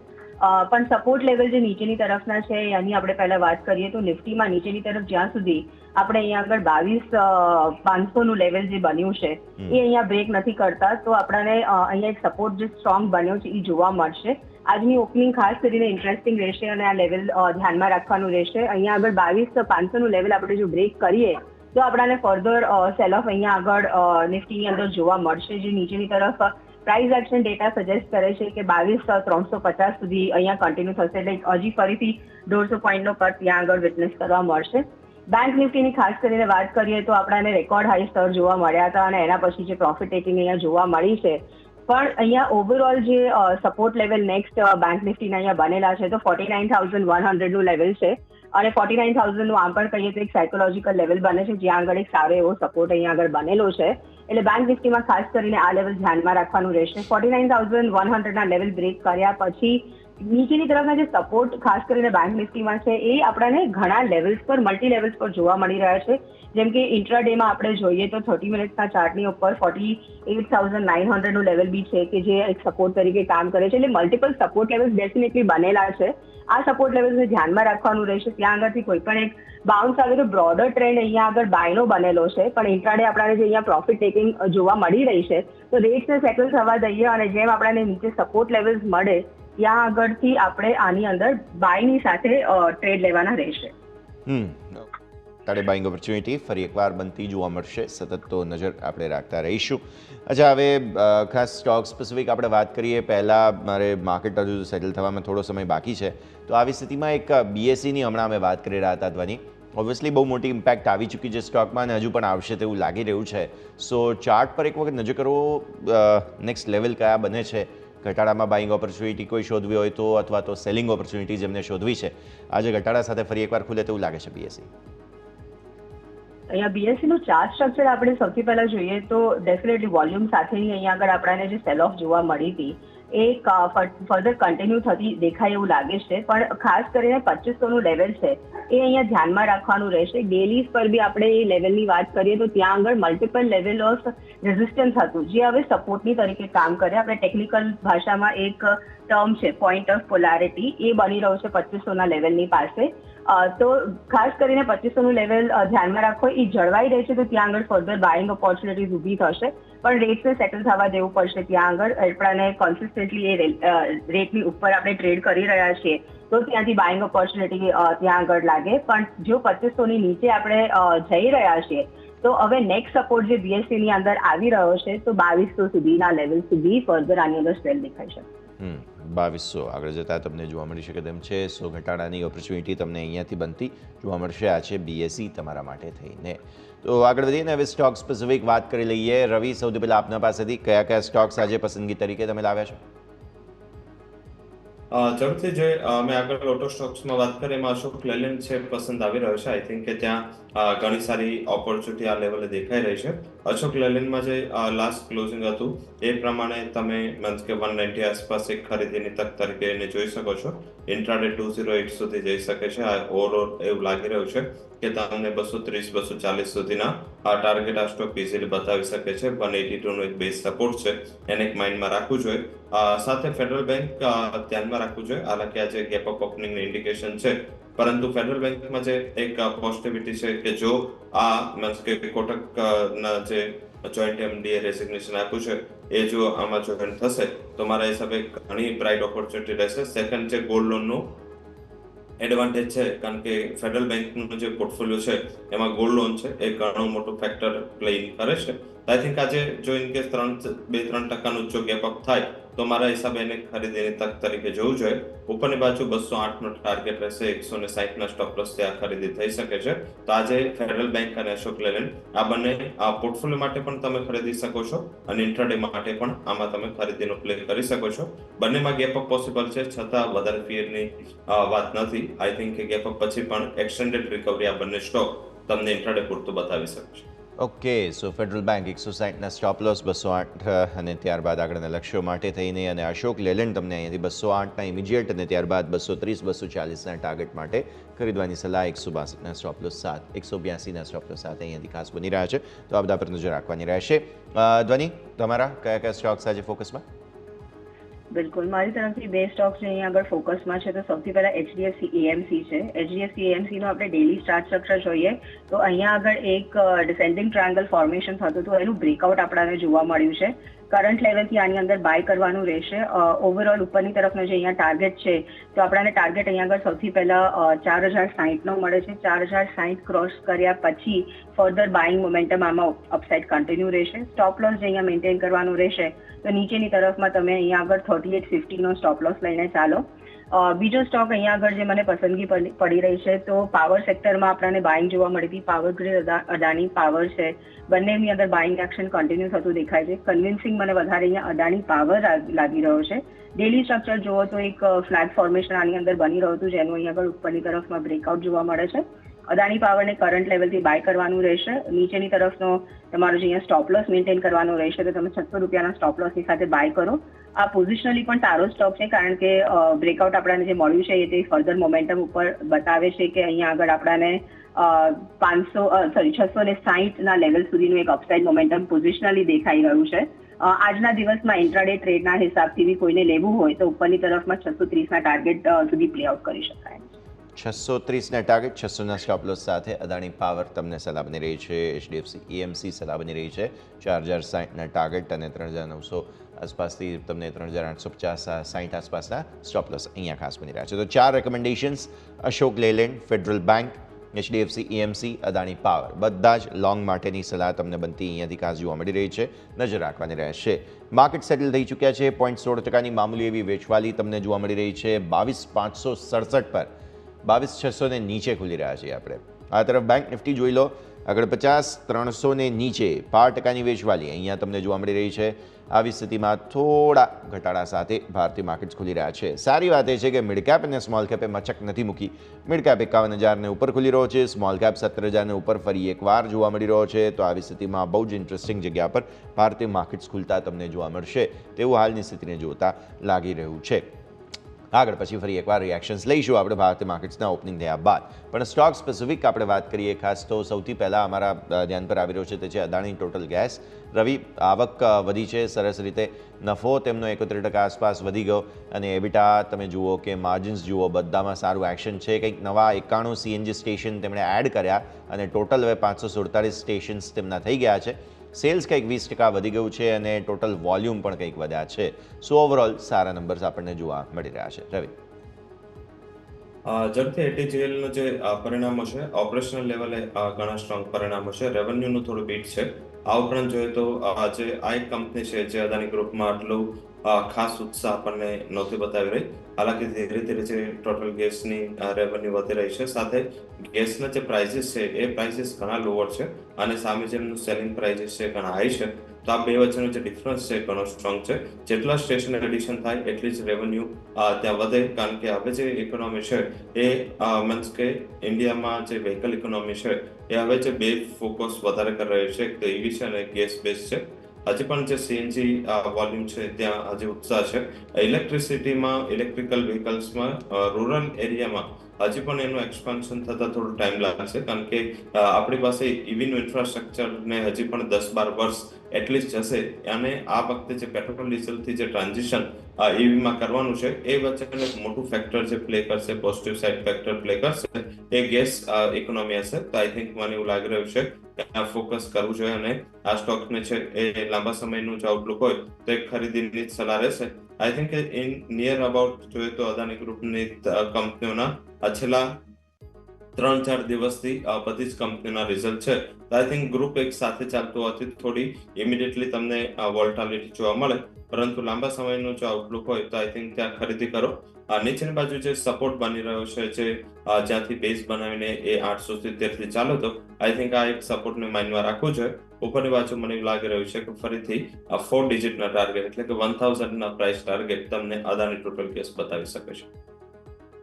પણ સપોર્ટ લેવલ જે નીચેની તરફના છે એની આપણે પહેલા વાત કરીએ તો નિફ્ટીમાં નીચેની તરફ જ્યાં સુધી આપણે અહીંયા આગળ 22,500 નું લેવલ જે બન્યું છે એ અહીંયા બ્રેક નથી કરતા તો આપણને અહીંયા એક સપોર્ટ જે સ્ટ્રોંગ બન્યો છે એ જોવા મળશે. આજની ઓપનિંગ ખાસ કરીને ઇન્ટરેસ્ટિંગ રહેશે અને આ લેવલ ધ્યાનમાં રાખવાનું રહેશે. અહીંયા આગળ 22,500 નું લેવલ આપણે જો બ્રેક કરીએ તો આપણને ફર્ધર સેલ ઓફ અહીંયા આગળ નિફ્ટીની અંદર જોવા મળશે. જે નીચેની તરફ પ્રાઇસ એક્શન ડેટા સજેસ્ટ કરે છે કે 22,350 સુધી અહીંયા કન્ટિન્યુ થશે, એટલે હજી ફરીથી 150 પોઈન્ટનો કટ ત્યાં આગળ વિટનેસ કરવા મળશે. બેંક નિફ્ટીની ખાસ કરીને વાત કરીએ તો આપણને રેકોર્ડ હાઈ સ્તર જોવા મળ્યા હતા અને એના પછી જે પ્રોફિટ ટેકિંગ અહીંયા જોવા મળી છે, પણ અહીંયા ઓવરઓલ જે સપોર્ટ લેવલ નેક્સ્ટ બેંક નિફ્ટીના અહીંયા બનેલા છે તો 49,100 નું લેવલ છે અને 49,000 નું આમ પણ કહીએ તો એક સાયકોલોજીકલ લેવલ બને છે જ્યાં આગળ એક સારો એવો સપોર્ટ અહીંયા આગળ બનેલો છે. એટલે બેંક નિફ્ટીમાં ખાસ કરીને આ લેવલ ધ્યાનમાં રાખવાનું રહેશે. 49,100 ના લેવલ બ્રેક કર્યા પછી નીચેની તરફના જે સપોર્ટ ખાસ કરીને બેંક નિફ્ટીમાં છે એ આપણને ઘણા લેવલ્સ પર મલ્ટી લેવલ્સ પર જોવા મળી રહ્યા છે. જેમ કે ઇન્ટ્રાડેમાં આપણે જોઈએ તો 30 મિનિટ્સના ચાર્ટની ઉપર 48,900 નું લેવલ બી છે કે જે એક સપોર્ટ તરીકે કામ કરે છે. એટલે મલ્ટિપલ સપોર્ટ લેવલ્સ ડેફિનેટલી બનેલા છે. આ સપોર્ટ લેવલ્સને ધ્યાનમાં રાખવાનું રહેશે. ત્યાં આગળથી કોઈ પણ એક બાઉન્સ આવે તો બ્રોડર ટ્રેન્ડ અહીંયા આગળ બાયનો બનેલો છે, પણ ઇન્ટ્રાડે આપણને જે અહીંયા પ્રોફિટ ટેકિંગ જોવા મળી રહી છે તો રેટ્સને સેટલ થવા દઈએ અને જેમ આપણને નીચે સપોર્ટ લેવલ્સ મળે ત્યાં આગળથી આપણે આની અંદર બાયની સાથે ટ્રેડ લેવાના રહેશે. તારે બાઇંગ ઓપોર્ચ્યુનિટી ફરી એકવાર બનતી જોવા મળશે. સતત તો નજર આપણે રાખતા રહીશું. અચ્છા, હવે ખાસ સ્ટોક સ્પેસિફિક આપણે વાત કરીએ પહેલાં મારે માર્કેટ હજુ સેટલ થવામાં થોડો સમય બાકી છે, તો આવી સ્થિતિમાં એક BSEની હમણાં અમે વાત કરી રહ્યા હતા ધ્વનિ. ઓબ્વિયસલી બહુ મોટી ઇમ્પેક્ટ આવી ચૂકી છે સ્ટોકમાં અને હજુ પણ આવશે તેવું લાગી રહ્યું છે. સો ચાર્ટ પર એક વખત નજર કરો, નેક્સ્ટ લેવલ કયા બને છે, ઘટાડામાં બાઇંગ ઓપોર્ચ્યુનિટી કોઈ શોધવી હોય તો, અથવા તો સેલિંગ ઓપોર્ચ્યુનિટી જેમને શોધવી છે આજે ઘટાડા સાથે ફરી એકવાર ખુલે તેવું લાગે છે BSE. અહીંયા BSEનું ચાર્ટ સ્ટ્રક્ચર આપણે સૌથી પહેલા જોઈએ તો ડેફિનેટલી વોલ્યુમ સાથેની અહીંયા આગળ આપણને જે સેલ ઓફ જોવા મળી હતી એ ફર્ધર કન્ટિન્યુ થતી દેખાય એવું લાગે છે. પણ ખાસ કરીને 2500 નું લેવલ છે એ અહીંયા ધ્યાનમાં રાખવાનું રહેશે. ડેલીઝ પર બી આપણે એ લેવલની વાત કરીએ તો ત્યાં આગળ મલ્ટિપલ લેવલ ઓફ રેઝિસ્ટન્સ હતું જે હવે સપોર્ટની તરીકે કામ કરે. આપણે ટેકનિકલ ભાષામાં એક ટર્મ છે પોઈન્ટ ઓફ પોલારિટી, એ બની રહ્યો છે 2500 ના લેવલની પાસે. તો ખાસ કરીને 2500 નું લેવલ ધ્યાનમાં રાખો, એ જળવાઈ રહે છે તો ત્યાં આગળ ફર્ધર બાઇંગ ઓપોર્ચ્યુનિટીઝ ઊભી થશે. પણ રેટ્સને સેટલ થવા દેવું પડશે. ત્યાં આગળ આપણને કોન્સિસ્ટન્ટલી એ રેટની ઉપર આપણે ટ્રેડ કરી રહ્યા છીએ તો ત્યાંથી બાઇંગ ઓપોર્ચ્યુનિટી ત્યાં આગળ લાગે. પણ જો 2500 ની નીચે આપણે જઈ રહ્યા છીએ તો હવે નેક્સ્ટ સપોર્ટ જે BSEની અંદર આવી રહ્યો છે તો 2200 સુધીના લેવલ સુધી ફર્ધર આની અંદર સેલ દેખાય છે. 2200 આગળ જતાં તમને જોવા મળી શકે તેમ છે. સો ઘટાડાની ઓપોર્ચ્યુનિટી તમને અહીંયાથી બનતી જોવા મળશે. આ છે BSE તમારા માટે થઈને. તો આગળ વધીને હવે સ્ટોક સ્પેસિફિક વાત કરી લઈએ. રવિ, સૌથી પહેલાં આપના પાસેથી કયા કયા સ્ટોક્સ આજે પસંદગી તરીકે તમે લાવ્યા છો? જરૂરથી જે મેં આગળ ઓટો સ્ટોક્સમાં વાત કરી એમાં અશોક લેલેન્ડ છે પસંદ આવી રહ્યો છે. આઈ થિંક કે ત્યાં ઘણી સારી ઓપોર્ચ્યુનિટી આ લેવલે દેખાઈ રહી છે. અશોક લેલેન્ડમાં જે લાસ્ટ ક્લોઝિંગ હતું એ પ્રમાણે તમે મીન્સ કે 190 આસપાસ એક ખરીદીની તક તરીકે એને જોઈ શકો છો. ઇન્ટ્રાડે 208 સુધી જઈ શકે છે. આ ઓવરઓલ એવું લાગી રહ્યું છે કે તમને 230-240 સુધીના આ ટાર્ગેટ આ સ્ટોક ઇઝીલી બતાવી શકે છે. 182 નો એક બેઝ સપોર્ટ છે એને એક માઇન્ડમાં રાખવું જોઈએ. સાથે ફેડરલ બેંક ધ્યાનમાં રાખવું જોઈએ. હાલાકી આજે ગેપ અપ ઓપનિંગનું ઇન્ડિકેશન છે, પરંતુ ફેડરલ બેંકમાં જે એક પોઝિટિવિટી છે કે જો આ મીન્સ કે કોટકના જે જોઈન્ટ MDએ રેઝિગ્નેશન આપ્યું છે એ જો આમાં જોઈન થશે તો મારા હિસાબે ઘણી બ્રાઇટ ઓપોર્ચ્યુનિટી રહેશે. સેકન્ડ છે ગોલ્ડ લોનનું એડવાન્ટેજ છે, કારણ કે ફેડરલ બેંકનું જે પોર્ટફોલિયો છે એમાં ગોલ્ડ લોન છે એ ઘણું મોટું ફેક્ટર પ્લે કરે છે. આઈ થિંક આજે જો ઇન કેસ 2-3% જો ગેપ અપ થાય તો મારા હિસાબે એને ખરીદીની તક તરીકે જોવું જોઈએ. ઉપરની બાજુ 208 નો ટાર્ગેટ રહેશે. 160 ના સ્ટોપ લોસ થી આ ખરીદી થઈ શકે છે. તો આજે ફેડરલ બેંક અને અશોક લેલેન્ડ આ બંને પોર્ટફોલિયો માટે પણ તમે ખરીદી શકો છો અને ઇન્ટ્રાડે માટે પણ આમાં તમે ખરીદીનો પ્લે કરી શકો છો. બંનેમાં ગેપ અપ પોસિબલ છે, છતાં વધારે ફિયરની વાત નથી. આઈ થિંક કે ગેપ અપ પછી પણ એક્સટેન્ડેડ રિકવરી આ બંને સ્ટોક તમને ઇન્ટ્રાડે પૂરતું બતાવી શકે છે. ઓકે, સો ફેડરલ બેંક 160ના સ્ટોપ લોસ, 208 અને ત્યારબાદ આગળના લક્ષ્યો માટે થઈને, અને અશોક લેલેન્ડ તમને અહીંયાથી 208ના ઇમિડિયેટ અને ત્યારબાદ 230-240ના ટાર્ગેટ માટે ખરીદવાની સલાહ. 162ના સ્ટોપ લોસ 182ના સ્ટોપ લોસ સાથે અહીંયાથી ખાસ બની રહ્યા છે. તો આ બધા પર નજર રાખવાની રહેશે. ધ્વનિ, તમારા કયા કયા સ્ટોક્સ આજે ફોકસમાં? બિલકુલ, મારી તરફથી બે સ્ટોક્સ અહીંયા આગળ ફોકસમાં છે. તો સૌથી પહેલા HDFC AMC છે. HDFC AMC નો આપણે ડેલી ચાર્ટ સ્ટ્રક્ચર જોઈએ તો અહીંયા આગળ એક ડિસેન્ડિંગ ટ્રાયંગલ ફોર્મેશન થતું હતું, એનું બ્રેકઆઉટ આપણને જોવા મળ્યું છે. કરંટ લેવલથી આની અંદર બાય કરવાનું રહેશે. ઓવરઓલ ઉપરની તરફનો જે અહીંયા ટાર્ગેટ છે તો આપણને ટાર્ગેટ અહીંયા આગળ સૌથી પહેલા 4060 નો મળે છે. 4060 ક્રોસ કર્યા પછી ફર્ધર બાઇંગ મોમેન્ટમ આમાં અપસાઇડ કન્ટિન્યુ રહેશે. સ્ટોપ લોસ જે અહીંયા મેન્ટેન કરવાનું રહેશે તો નીચેની તરફમાં તમે અહીંયા આગળ 3850 નો સ્ટોપ લોસ લઈને ચાલો. બીજો સ્ટોક અહીંયા આગળ જે મને પસંદગી પડી રહી છે તો પાવર સેક્ટરમાં આપણને બાઇંગ જોવા મળી હતી. પાવર ગ્રીડ, અદાણી પાવર છે, બંનેની અંદર બાઇંગ એક્શન કન્ટિન્યુ થતું દેખાય છે. કન્વિન્સિંગ મને વધારે અહીંયા અદાણી પાવર લાગી રહ્યો છે. ડેલી સ્ટ્રક્ચર જુઓ તો એક ફ્લેગ ફોર્મેશન આની અંદર બની રહ્યું હતું જેનું અહીંયા આગળ ઉપરની તરફમાં બ્રેકઆઉટ જોવા મળે છે. અદાણી પાવરને કરંટ લેવલથી બાય કરવાનું રહેશે. નીચેની તરફનો તમારો જે અહીંયા સ્ટોપ લોસ મેન્ટેન કરવાનો રહેશે, તો તમે 600 રૂપિયાના સ્ટોપ લોસની સાથે બાય કરો. આ પોઝિશનલી પણ સારો સ્ટોક છે, કારણ કે બ્રેકઆઉટ આપણાને જે મળ્યું છે એ તે ફર્ધર મોમેન્ટમ ઉપર બતાવે છે કે અહીંયા આગળ આપણાને 660 લેવલ સુધીનું એક અપસાઇડ મોમેન્ટમ પોઝિશનલી દેખાઈ રહ્યું છે. આજના દિવસમાં ઇન્ટ્રાડે ટ્રેડના હિસાબથી બી કોઈને લેવું હોય તો ઉપરની તરફમાં 630ના ટાર્ગેટ સુધી પ્લે આઉટ કરી શકાય. 630ના ટાર્ગેટ, 600ના સ્ટોપ લોસ સાથે અદાણી પાવર તમને સલાહ બની રહી છે. એચડીએફસી EMC સલાહ બની રહી છે 4060ના ટાર્ગેટ અને 3900 આસપાસથી તમને 3850-60 આસપાસના સ્ટોપ લોસ અહીંયા ખાસ બની રહ્યા છે. તો 4 રેકમેન્ડેશન્સ: અશોક લેલેન્ડ, ફેડરલ બેંક, એચડીએફસી EMC, અદાણી પાવર. બધા જ લોંગ માટેની સલાહ તમને બનતી અહીંયાથી ખાસ જોવા મળી રહી છે. નજર રાખવાની રહેશે. માર્કેટ સેટલ થઈ ચૂક્યા છે. 0.16%ની મામૂલી એવી વેચવાલી તમને જોવા મળી રહી છે. 22,567 પર 22,600 ને નીચે ખુલી રહ્યા છીએ આપણે. આ તરફ બેંક નિફ્ટી જોઈ લો, આગળ 50,300 ને નીચે 5%ની વેચવાલી અહીંયા તમને જોવા મળી રહી છે. આવી સ્થિતિમાં થોડા ઘટાડા સાથે ભારતીય માર્કેટ્સ ખુલી રહ્યા છે. સારી વાત એ છે કે મિડ કેપ અને સ્મોલ કેપે મચક નથી મૂકી. મિડ કેપ 51,000ને ઉપર ખુલી રહ્યો છે, સ્મોલ કેપ 17,000ને ઉપર ફરી એકવાર જોવા મળી રહ્યો છે. તો આવી સ્થિતિમાં બહુ જ ઇન્ટરેસ્ટિંગ જગ્યા પર ભારતીય માર્કેટ્સ ખુલતા તમને જોવા મળશે તેવું હાલની સ્થિતિને જોતા લાગી રહ્યું છે. આગળ પછી ફરી એકવાર રિએક્શન્સ લઈશું આપણે ભારતીય માર્કેટ્સના ઓપનિંગ થયા બાદ. પણ સ્ટોક સ્પેસિફિક આપણે વાત કરીએ ખાસ તો સૌથી પહેલાં અમારા ધ્યાન પર આવી રહ્યો છે તે છે અદાણી ટોટલ ગેસ. રવિ, આવક વધી છે સરસ રીતે, નફો તેમનો 71% આસપાસ વધી ગયો અને એબિટા તમે જુઓ કે માર્જિન્સ જુઓ બધામાં સારું એક્શન છે. કંઈક નવા 91 CNG સ્ટેશન તેમણે એડ કર્યા અને ટોટલ હવે 547 સ્ટેશન્સ તેમના થઈ ગયા છે. સેલ્સ કંઈક 20% વધી ગયું છે અને ટોટલ વોલ્યુમ પણ કંઈક વધ્યા છે. સો ઓવરઓલ સારા નંબર્સ આપણને જોવા મળી રહ્યા છે. રવિ, ઝડપથી ATGLનું જે પરિણામો છે, ઓપરેશનલ લેવલે ઘણા સ્ટ્રોંગ પરિણામો છે. રેવન્યુનું થોડું બીટ છે. આ ઉપરાંત જોઈએ તો જે આ એક કંપની છે જે અદાણી ગ્રુપમાં આટલું ખાસ ઉત્સાહ આપણને નહોતી બતાવી રહી. હાલાકી ધીરે ધીરે જે ટોટલ ગેસની રેવન્યુ વધી રહી છે, સાથે ગેસના જે પ્રાઇસીસ છે એ પ્રાઇસીસ ઘણા લોઅર છે અને સામે જેમનું સેલિંગ પ્રાઇસીસ છે ઘણા હાઈ છે. તો આ બે વચ્ચેનો જે ડિફરન્સ છે ઘણો સ્ટ્રોંગ છે. જેટલા સ્ટેશન એડિશન થાય એટલી જ રેવન્યુ ત્યાં વધે, કારણ કે હવે જે ઇકોનોમી છે એ મીન્સ કે ઇન્ડિયામાં જે વ્હીકલ ઇકોનોમી છે એ હવે જે બે ફોકસ વધારે કરી રહ્યું છે, એક તો EV છે અને ગેસ બેઝ છે. હજી પણ જે CNG વોલ્યુમ છે ત્યાં હજી ઉત્સાહ છે. ઇલેક્ટ્રિસિટીમાં, ઇલેક્ટ્રિકલ વ્હીકલ્સમાં રૂરલ એરિયામાં હજી પણ એનું એક્સપાન્શન થતાં થોડું ટાઈમ લાગશે, કારણ કે આપણી પાસે EVનું ઇન્ફ્રાસ્ટ્રક્ચરને હજી પણ 10-12 વર્ષ એટલીસ્ટ જશે અને આ વખતે જે પેટ્રોલ ડીઝલથી જે ટ્રાન્ઝિશન EVમાં કરવાનું છે એ વચ્ચેનું એક મોટું ફેક્ટર જે પ્લે કરશે, પોઝિટિવ સાઇડ ફેક્ટર પ્લે કરશે, એ ગેસ ઇકોનોમી હશે. તો આઈ થિંક મને એવું લાગી રહ્યું છે કે આ ફોકસ કરવું જોઈએ અને આ સ્ટોકને છે એ લાંબા સમયનું જે આઉટલુક હોય તો એક ખરીદીની જ સલાહ રહેશે. I think in near about જોઈએ તો અદાણી ગ્રુપની કંપનીઓના છેલ્લા 3-4 દિવસથી બધી જ કંપનીઓના રિઝલ્ટ છે. આઈ થિંક ગ્રુપ એક સાથે ચાલતું હોવાથી થોડી ઇમિડિયેટલી તમને વોલ્ટાલિટી જોવા મળે, પરંતુ લાંબા સમયનું જો આઉટલુક હોય તો આઈ થિંક ત્યાં ખરીદી કરો. નીચેની બાજુ જે સપોર્ટ બની રહ્યો છે, જે જ્યાંથી બેઝ બનાવીને એ 870થી ચાલો, તો આઈ થિંક આ એક સપોર્ટને માઇન્ડમાં રાખવું જોઈએ. ઉપરની બાજુ મને એવું લાગી રહ્યું છે કે ફરીથી 4 ડિજિટના ટાર્ગેટ એટલે કે 1000ના પ્રાઇસ ટાર્ગેટ તમને અદાણી ટોટલ ગેસ બતાવી શકે છે.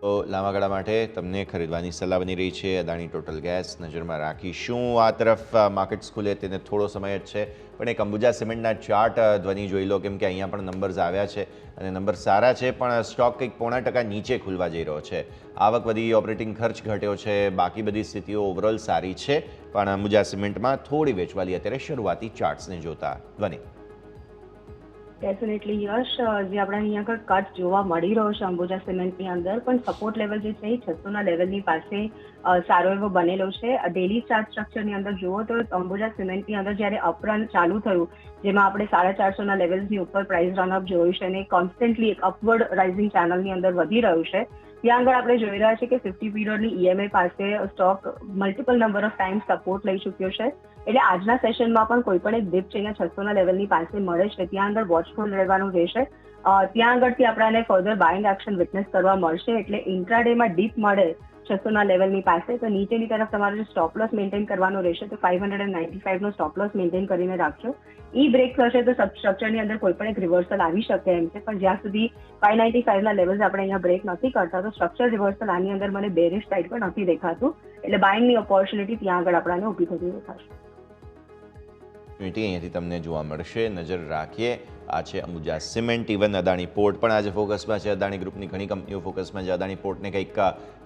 તો લાંબા ગાળા માટે તમને ખરીદવાની સલાહ બની રહી છે અદાણી ટોટલ ગેસ. નજરમાં રાખીશું. આ તરફ માર્કેટ્સ ખુલે તેને થોડો સમય જ છે, પણ એક અંબુજા સિમેન્ટના ચાર્ટ ધ્વનિ જોઈ લો, કેમ કે અહીંયા પણ નંબર્સ આવ્યા છે અને નંબર સારા છે, પણ સ્ટોક કંઈક 0.5% નીચે ખુલવા જઈ રહ્યો છે. આવક વધી, ઓપરેટિંગ ખર્ચ ઘટ્યો છે, બાકી બધી સ્થિતિઓ ઓવરઓલ સારી છે, પણ અંબુજા સિમેન્ટમાં થોડી વેચવાલી અત્યારે શરૂઆતી ચાર્ટ્સને જોતા. ધ્વનિ, ડેફિનેટલી યશ, જે આપણે અહીંયા આગળ કટ જોવા મળી રહ્યો છે અંબુજા સિમેન્ટની અંદર, પણ સપોર્ટ લેવલ જે છે એ 600ના લેવલની પાસે સારો એવો બનેલો છે. ડેલી ચાર્ટ સ્ટ્રક્ચરની અંદર જુઓ તો અંબુજા સિમેન્ટની અંદર જ્યારે અપરન ચાલુ થયું, જેમાં આપણે 450ના લેવલની ઉપર પ્રાઇસ રનઅપ જોયું છે અને કોન્સ્ટન્ટલી એક અપવર્ડ રાઇઝિંગ ચેનલની અંદર વધી રહ્યું છે. ત્યાં આગળ આપણે જોઈ રહ્યા છીએ કે 50 પીરિયડની EMA પાસે stock multiple number of time support લઈ ચૂક્યો છે. એટલે આજના સેશનમાં પણ કોઈ પણ એક ડિપ છે અહીંયા 600ના લેવલની પાસે મળે છે, ત્યાં અંદર વોચફુલ રહેવાનું રહેશે. ત્યાં આગળથી આપણને ફર્ધર બાઇંગ એક્શન વિટનેસ કરવા મળશે. એટલે ઇન્ટ્રાડેમાં ડીપ મળે 600 ના લેવલની પાસે. તો નીચેની તરફ તમારે જો સ્ટોપ લોસ મેન્ટેન કરવાનો રહેશે તો 595 નો સ્ટોપ લોસ મેન્ટેન કરીને રાખશો. ઈ બ્રેક થશે તો સ્ટ્રક્ચરની અંદર કોઈ પણ એક રિવર્સલ આવી શકે એમ છે, પણ જ્યાં સુધી 595 ના લેવલ્સ આપણે અહીંયા બ્રેક નથી કરતા તો સ્ટ્રક્ચર રિવર્સલ આની અંદર મને બેરિશ સાઈડ પર નથી દેખાતું, એટલે બાઇંગની ઓપોર્ચ્યુનિટી ત્યાં આગળ આપણને ઊભી થતી દેખાશે. અહીંયાથી તમને જોવા મળશે. નજર રાખીએ. આ છે Ambuja cement. Even Adani port પણ આજે ફોકસમાં છે. અદાણી ગ્રુપની ઘણી કંપનીઓ ફોકસમાં છે. અદાણી પોર્ટને કંઈક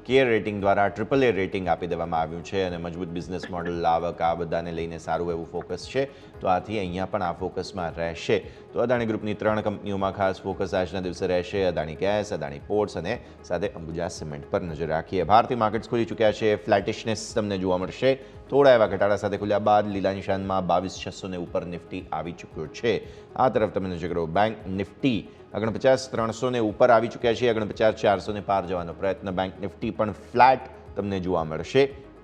કેર રેટિંગ દ્વારા AAA રેટિંગ આપી દેવામાં આવ્યું છે અને મજબૂત બિઝનેસ મોડલ, આવક, આ બધાને લઈને સારું એવું ફોકસ છે. તો આથી અહીંયા પણ આ ફોકસમાં રહેશે. તો અદાણી ગ્રુપની 3 કંપનીઓમાં ખાસ ફોકસ આજના દિવસે રહેશે. અદાણી ગેસ, અદાણી પોર્ટ્સ અને સાથે અંબુજા સિમેન્ટ પર નજર રાખીએ. ભારતીય માર્કેટ્સ ખુલી ચૂક્યા છે. ફ્લેટિશનેસ તમને જોવા મળશે. થોડા એવા ઘટાડા સાથે ખુલ્યા બાદ લીલા નિશાનમાં 22,600 ઉપર નિફ્ટી આવી ચૂક્યો છે. આ તરફ તમે નજર કરો. બેંક નિફ્ટી 49,300 ઉપર આવી ચૂક્યા છે. 49,400 પાર જવાનો પ્રયત્ન. બેંક નિફ્ટી પણ ફ્લેટ તમને જોવા મળશે.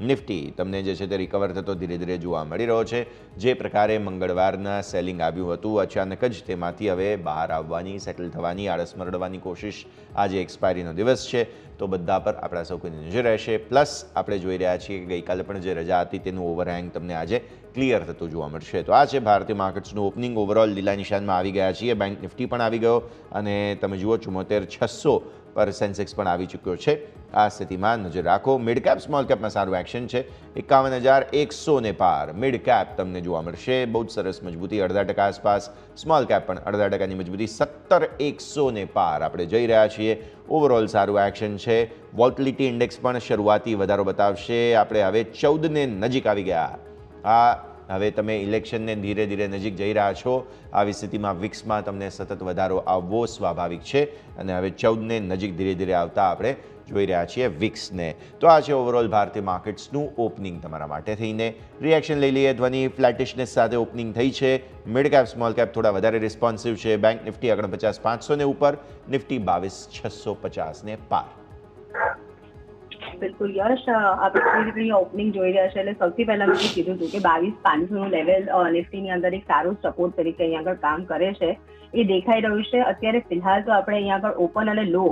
નિફ્ટી તમને જે છે તે રિકવર થતો ધીરે ધીરે જોવા મળી રહ્યો છે. જે પ્રકારે મંગળવારના સેલિંગ આવ્યું હતું, અચાનક જ તેમાંથી હવે બહાર આવવાની, સેટલ થવાની, આળસ મરડવાની કોશિશ. આજે એક્સપાયરીનો દિવસ છે તો બધા પર આપણા સૌ કોઈની નજર રહેશે. પ્લસ આપણે જોઈ રહ્યા છીએ કે ગઈકાલે પણ જે રજા હતી તેનું ઓવરહેંગ તમને આજે ક્લિયર થતું જોવા મળશે. તો આ છે ભારતીય માર્કેટ્સનું ઓપનિંગ. ઓવરઓલ લીલા નિશાનમાં આવી ગયા છીએ. બેંક નિફ્ટી પણ આવી ગયો અને તમે જુઓ 74,600 પર સેન્સેક્સ પણ આવી ચૂક્યો છે. આ સ્થિતિમાં નજર રાખો. મિડ કેપ સ્મોલ કેપમાં સારું એક્શન છે. 51,100 પાર મિડ કેપ તમને જોવા મળશે. બહુ જ સરસ મજબૂતી, 0.5% આસપાસ. સ્મોલ કેપ પણ 0.5%ની મજબૂતી. 17,100 પાર આપણે જઈ રહ્યા છીએ. ઓવરઓલ સારું એક્શન છે. વોલ્ટિલિટી ઇન્ડેક્સ પણ શરૂઆતી વધારો બતાવશે. આપણે હવે 14 નજીક આવી ગયા. હવે તમે ઇલેક્શનને ધીરે ધીરે નજીક જઈ રહ્યા છો. આવી સ્થિતિમાં વિક્સમાં તમને સતત વધારો આવવો સ્વાભાવિક છે અને હવે 14 નજીક ધીરે ધીરે આવતા આપણે જોઈ રહ્યા છીએ વિક્સને. તો આ છે ઓવરઓલ ભારતીય માર્કેટ્સનું ઓપનિંગ તમારા માટે થઈને. રિએક્શન લઈ લઈએ. ધ્વનિ ફ્લેટિશનેસ સાથે ઓપનિંગ થઈ છે. મિડ કેપ સ્મોલ કેપ થોડા વધારે રિસ્પોન્સિવ છે. બેંક નિફ્ટી 49,500 ઉપર, નિફ્ટી 22,650 પાર. બિલકુલ યશ, આપણે ઓપનિંગ જોઈ રહ્યા છે એટલે સૌથી પહેલા મેં કીધું હતું કે 22,500 નું લેવલ નિફ્ટીની અંદર એક સારું સપોર્ટ તરીકે અહીંયા આગળ કામ કરે છે. એ દેખાઈ રહ્યું છે. અત્યારે ફિલહાલ તો આપણે અહીંયા આગળ ઓપન અને લો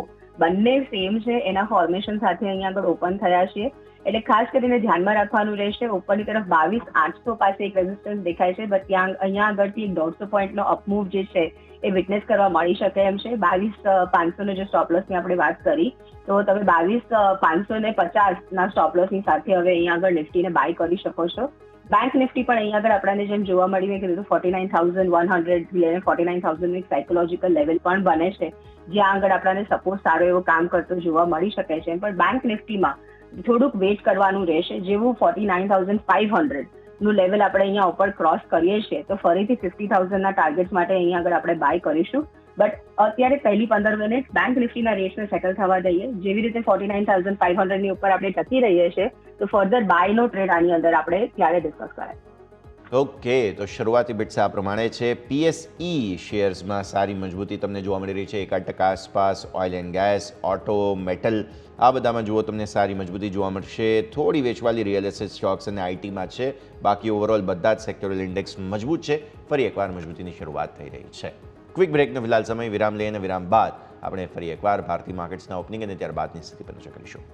બંને સેમ છે. એના ફોર્મેશન સાથે અહીંયા આગળ ઓપન થયા છીએ એટલે ખાસ કરીને ધ્યાનમાં રાખવાનું રહેશે. ઉપરની તરફ 22,800 પાસે એક રેઝિસ્ટન્સ દેખાય છે, બટ ત્યાં અહીંયા આગળથી 150 પોઈન્ટનો અપમૂવ જે છે એ વિટનેસ કરવા મળી શકે એમ છે. 22,500 જે સ્ટોપ લોસની આપણે વાત કરી તો તમે 22,550 ના સ્ટોપ લોસની સાથે હવે અહીંયા આગળ નિફ્ટીને બાય કરી શકો છો. બેંક નિફ્ટી પણ અહીંયા આગળ આપણને જેમ જોવા મળી હોય કે 49,100 49,000 એક સાયકોલોજીકલ લેવલ પણ બને છે, જ્યાં આગળ આપણને સપોર્ટ સારો એવો કામ કરતો જોવા મળી શકે છે. પણ બેંક નિફ્ટીમાં થોડુંક વેઇટ કરવાનું રહેશે. જેવું 49,500 નું લેવલ આપણે અહીંયા ઉપર ક્રોસ કરીએ છીએ તો ફરીથી 50,000 ના ટાર્ગેટ માટે અહીંયા આગળ આપણે બાય કરીશું. બટ અત્યારે પહેલી 15 મિનિટ બેંક નિફ્ટીના રેટને સેટલ થવા દઈએ. જેવી રીતે 49,500 ની ઉપર આપણે ટકી રહીએ છીએ તો ફર્ધર બાયનો ટ્રેડ આની અંદર આપણે ત્યારે ડિસ્કસ કરાય. ઓકે, તો શરૂઆતી બિટ્સ આ પ્રમાણે છે. PSE શેર્સમાં સારી મજબૂતી તમને જોવા મળી રહી છે. 1% આસપાસ. Oil and gas, auto, metal આ બધામાં જુઓ તમને સારી મજબૂતી જોવા મળશે. થોડી વેચવાલી રિયલ એસ્ટેટ સ્ટોક્સ અને આઈટીમાં છે. બાકી ઓવરઓલ બધા જ સેક્ટોરલ ઇન્ડેક્સ મજબૂત છે. ફરી એકવાર મજબૂતીની શરૂઆત થઈ રહી છે. ક્વિક બ્રેકનો ફિલહાલ સમય. વિરામ લઈને વિરામ બાદ આપણે ફરી એકવાર ભારતીય માર્કેટ્સના ઓપનિંગ અને ત્યારબાદની સ્થિતિ પર નજર કરીશું.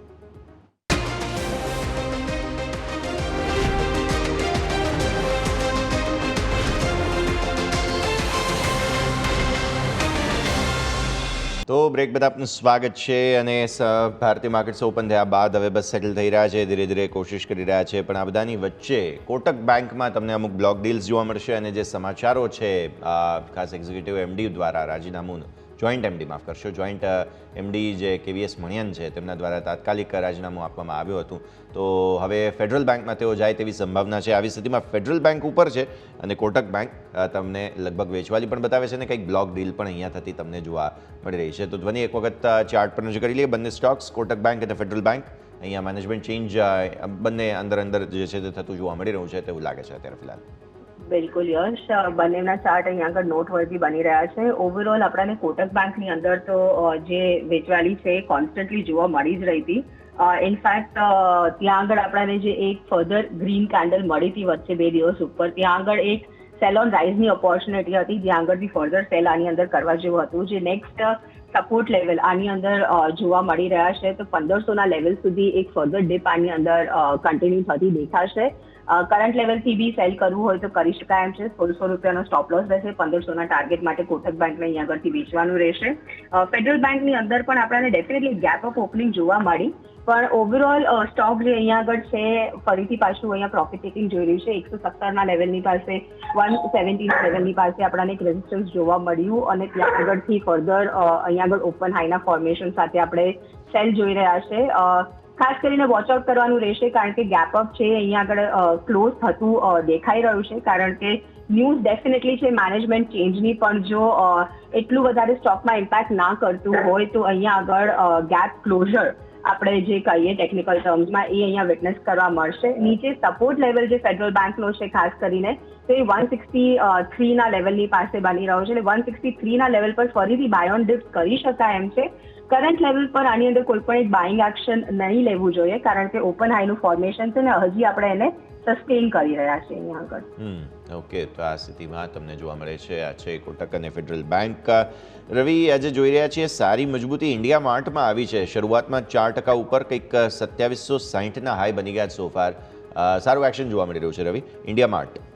તો બ્રેક બાદ આપનું સ્વાગત છે અને ભારતીય માર્કેટ્સ ઓપન થયા બાદ હવે બસ સેટલ થઈ રહ્યા છે. ધીરે ધીરે કોશિશ કરી રહ્યા છે. પણ આ બધાની વચ્ચે કોટક બેંકમાં તમને અમુક બ્લોક ડીલ્સ જોવા મળશે અને જે સમાચારો છે ખાસ એક્ઝિક્યુટિવ એમડી દ્વારા રાજીનામું, જોઈન્ટ એમડી માફ કરશો, જોઈન્ટ એમડી જે KVS મણિયન છે તેમના દ્વારા તાત્કાલિક રાજીનામું આપવામાં આવ્યું હતું. તો હવે ફેડરલ બેંકમાં તેઓ જાય તેવી સંભાવના છે. આવી સ્થિતિમાં ફેડરલ બેંક ઉપર છે અને કોટક બેંક તમને લગભગ વેચવાલી પણ બતાવે છે અને કંઈક બ્લોક ડીલ પણ અહીંયા થતી તમને જોવા મળી રહી છે. તો ધ્વનિ એક વખત ચાર્ટ પર નજર કરી લઈએ. બંને સ્ટોક્સ કોટક બેંક અને ફેડરલ બેંક અહીંયા મેનેજમેન્ટ ચેન્જ બંને અંદર જે છે તે થતું જોવા મળી રહ્યું છે તેવું લાગે છે અત્યારે ફિલહાલ. બિલકુલ યશ, બંનેના ચાર્ટ અહીંયા આગળ નોટવર્ધી બની રહ્યા છે. ઓવરઓલ આપણને કોટક બેંકની અંદર તો જે વેચવાલી છે એ કોન્સ્ટન્ટલી જોવા મળી જ રહી હતી. ઇનફેક્ટ ત્યાં આગળ આપણને જે એક ફર્ધર ગ્રીન કેન્ડલ મળી હતી વચ્ચે 2 દિવસ ઉપર, ત્યાં આગળ એક સેલ ઓન રાઇઝની ઓપોર્ચ્યુનિટી હતી જ્યાં આગળથી ફર્ધર સેલ આની અંદર કરવા જેવું હતું, જે નેક્સ્ટ સપોર્ટ લેવલ આની અંદર જોવા મળી રહ્યા છે. તો 1500ના લેવલ સુધી એક ફર્ધર ડિપ આની અંદર કન્ટિન્યુ થતી દેખાશે. કરંટ લેવલથી બી સેલ કરવું હોય તો કરી શકાય એમ છે. 1600 રૂપિયાનો સ્ટોપ લોસ રહેશે. 1500ના ટાર્ગેટ માટે કોટક બેંકને અહીંયા આગળથી વેચવાનું રહેશે. ફેડરલ બેંકની અંદર પણ આપણને ડેફિનેટલી ગેપ ઓફ ઓપનિંગ જોવા મળી, પણ ઓવરઓલ સ્ટોક જે અહીંયા આગળ છે ફરીથી પાછું અહીંયા પ્રોફિટ ટેકિંગ જોઈ રહ્યું છે. 117ના લેવલની પાસે 170ના લેવલની પાસે આપણને એક રેઝિસ્ટન્સ જોવા મળ્યું અને ત્યાં આગળથી ફર્ધર અહીંયા આગળ ઓપન હાઈના ફોર્મેશન સાથે આપણે સેલ જોઈ રહ્યા છે. ખાસ કરીને વોચઆઉટ કરવાનું રહેશે, કારણ કે ગેપઅપ છે અહીંયા આગળ ક્લોઝ થતું દેખાઈ રહ્યું છે. કારણ કે ન્યૂઝ ડેફિનેટલી છે મેનેજમેન્ટ ચેન્જની, પણ જો એટલું વધારે સ્ટોકમાં ઇમ્પેક્ટ ના કરતું હોય તો અહીંયા આગળ ગેપ ક્લોઝર આપણે જે કહીએ ટેકનિકલ ટર્મ્સમાં એ અહીંયા વિટનેસ કરવા મળશે. નીચે સપોર્ટ લેવલ જે ફેડરલ બેંકનો છે ખાસ કરીને તો એ 163ના લેવલની પાસે બની રહ્યો છે. એટલે 163ના લેવલ પર ફરીથી બાય ઓન ડિપ્સ કરી શકાય એમ છે. કરંટ લેવલ પર આની અંદર કોઈ પણ એક બાઇંગ એક્શન નહીં લેવું જોઈએ, કારણ કે ઓપન હાઈનું ફોર્મેશન છે ને હજી આપણે એને સસ્ટેન કરી રહ્યા છીએ અહીંયા આગળ. ઓકે, તો આ સ્થિતિમાં તમને જોવા મળે છે આ છે કોટક અને ફેડરલ બેંક. રવિ, આજે જોઈ રહ્યા છીએ સારી મજબૂતી ઇન્ડિયા માર્ટમાં આવી છે. શરૂઆતમાં 4% ઉપર કંઈક 2760ના હાઈ બની ગયા સો ફાર. સારું એક્શન જોવા મળી રહ્યું છે રવિ ઇન્ડિયા માર્ટ.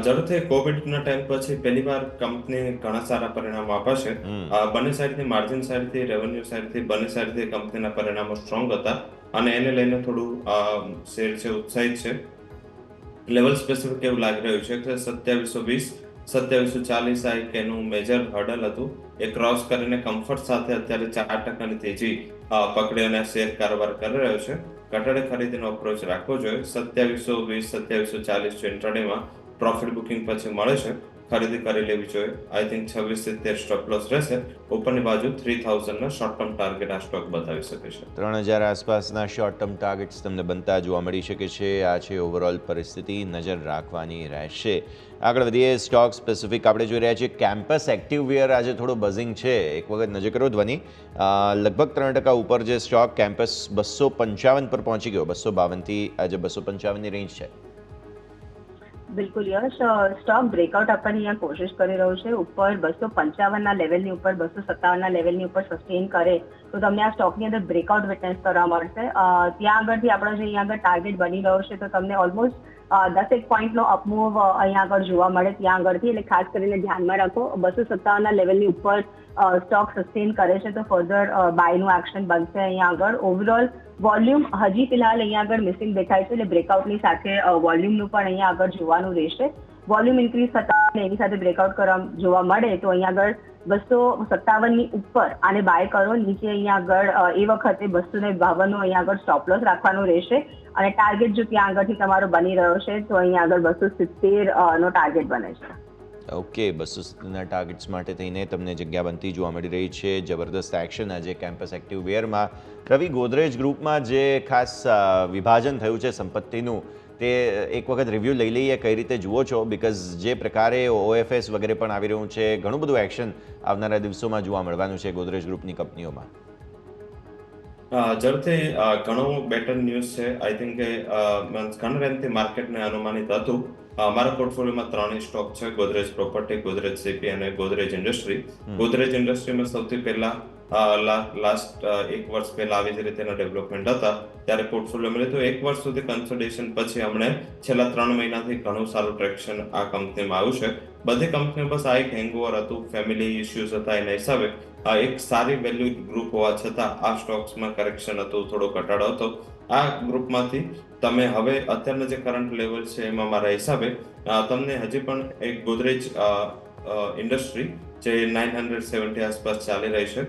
જરૂરથી કોવિડના ટાઈમ પછી પહેલી વાર કંપની ઘણા સારા પરિણામો આપાશે. બંને સાઈડથી માર્જિન સાઈડથી રેવન્યુ સાઈડથી બંને સાઈડથી કંપનીના પરિણામો સ્ટ્રોંગ હતા અને એને લઈને થોડું શેર છે ઉત્સાહિત છે. લેવલ સ્પેસિફિક એવું લાગી રહ્યું છે કે 2720 2740 આ એક એનું મેજર હર્ડલ હતું. એ ક્રોસ કરીને કમ્ફર્ટ સાથે અત્યારે 4%ની તેજી પકડી અને શેર કારોબાર કરી રહ્યો છે. ઘટાડે ખરીદીનો અપ્રોચ રાખવો જોઈએ. 2720 2740 ઇન્ટ્રાડેમાં પ્રોફિટ બુકિંગ પછી મળે છે, ખરીદી કરી લેવી જોઈએ. આઈ થિંક 2670 સ્ટોપ લોસ રહેશે. ઉપરની બાજુ 3000ના શોર્ટ ટર્મ ટાર્ગેટ આ સ્ટોક બતાવી શકે છે. 3000 આસપાસના શોર્ટ ટર્મ ટાર્ગેટ્સ તમને બનતા જોવા મળી શકે છે. આ છે ઓવરઓલ પરિસ્થિતિ, નજર રાખવાની રહેશે. આગળ વધીએ સ્ટોક સ્પેસિફિક આપણે જોઈ રહ્યા છીએ. કેમ્પસ એક્ટિવવેર આજે થોડો બઝિંગ છે. એક વખત નજર કરો ધ્વનિ, લગભગ 3% ઉપર જે સ્ટોક કેમ્પસ 255 પર પહોંચી ગયો. 252થી આજે 255ની રેન્જ છે. બિલકુલ યશ, સ્ટોક બ્રેકઆઉટ આપવાની અહીંયા કોશિશ કરી રહ્યું છે. ઉપર 255ના લેવલની ઉપર 257ના લેવલની ઉપર સસ્ટેન કરે તો તમને આ સ્ટોકની અંદર બ્રેકઆઉટ વિટનેસ કરવા મળશે. ત્યાં આગળથી આપણો જે અહીંયા આગળ ટાર્ગેટ બની રહ્યો છે તો તમને ઓલમોસ્ટ 10 પોઈન્ટનો અપમૂવ અહીંયા આગળ જોવા મળે ત્યાં આગળથી. એટલે ખાસ કરીને ધ્યાનમાં રાખો 257ના લેવલની ઉપર સ્ટોક સસ્ટેન કરે છે તો ફર્ધર બાયનું એક્શન બનશે અહીંયા આગળ. ઓવરઓલ વોલ્યુમ હજી ફિલહાલ અહીંયા આગળ મિસિંગ દેખાય છે, એટલે બ્રેકઆઉટની સાથે વોલ્યુમનું પણ અહીંયા આગળ જોવાનું રહેશે. વોલ્યુમ ઇન્ક્રીઝ થતા અને એની સાથે બ્રેકઆઉટ કરવા જોવા મળે તો અહીંયા આગળ 257ની ઉપર આને બાય કરો. નીચે અહીંયા આગળ એ વખતે 252નો અહીંયા આગળ સ્ટોપ લોસ રાખવાનો રહેશે અને ટાર્ગેટ જો ત્યાં આગળથી તમારો બની રહ્યો છે તો અહીંયા આગળ 270 નો ટાર્ગેટ બને છે. ઓકે, 270ના ટાર્ગેટ્સ માટે થઈને તમને જગ્યા બનતી જોવા મળી રહી છે. જબરદસ્ત એક્શન આજે કેમ્પસ એક્ટિવવેરમાં. રવિ, ગોદરેજ ગ્રુપમાં જે ખાસ વિભાજન થયું છે સંપત્તિનું તે એક વખત રિવ્યૂ લઈ લઈએ, કઈ રીતે જુઓ છો? બીકોઝ જે પ્રકારે OFS વગેરે પણ આવી રહ્યું છે, ઘણું બધું એક્શન આવનારા દિવસોમાં જોવા મળવાનું છે ગોદરેજ ગ્રુપની કંપનીઓમાં. જરૂરથી ઘણું બેટર ન્યૂઝ છે. આઈ થિંક કે ઘણા ટાઈમથી માર્કેટને અનુમાનિત હતું. મારા પોર્ટફોલિયોમાં 3 સ્ટોક છે: ગોદરેજ પ્રોપર્ટી, ગોદરેજ CP અને ગોદરેજ ઇન્ડસ્ટ્રી. ગોદરેજ ઇન્ડસ્ટ્રીમાં સૌથી પહેલા લાસ્ટ 1 વર્ષ પહેલા આવી જ રીતેના ડેવલપમેન્ટ હતા ત્યારે પોર્ટફોલિયોમાં લીધું. 1 વર્ષ સુધી કન્સોલિડેશન પછી હમણે છેલ્લા 3 મહિનાથી ઘણું સારું ટ્રેક્શન આ કંપનીમાં આવ્યું છે. બધી કંપનીઓ બસ આ એક હેંગઓવર હતું, ફેમિલી ઇશ્યુઝ હતા, એના હિસાબે એક સારી વેલ્યુ ગ્રુપ હોવા છતાં આ સ્ટોક્સમાં કરેક્શન હતું, થોડો ઘટાડો હતો. આ ગ્રુપમાંથી તમે હવે અત્યારના જે કરંટ લેવલ છે એમાં મારા હિસાબે તમને હજી પણ એક ગોદરેજ ઇન્ડસ્ટ્રી જે 970 આસપાસ ચાલી રહી છે,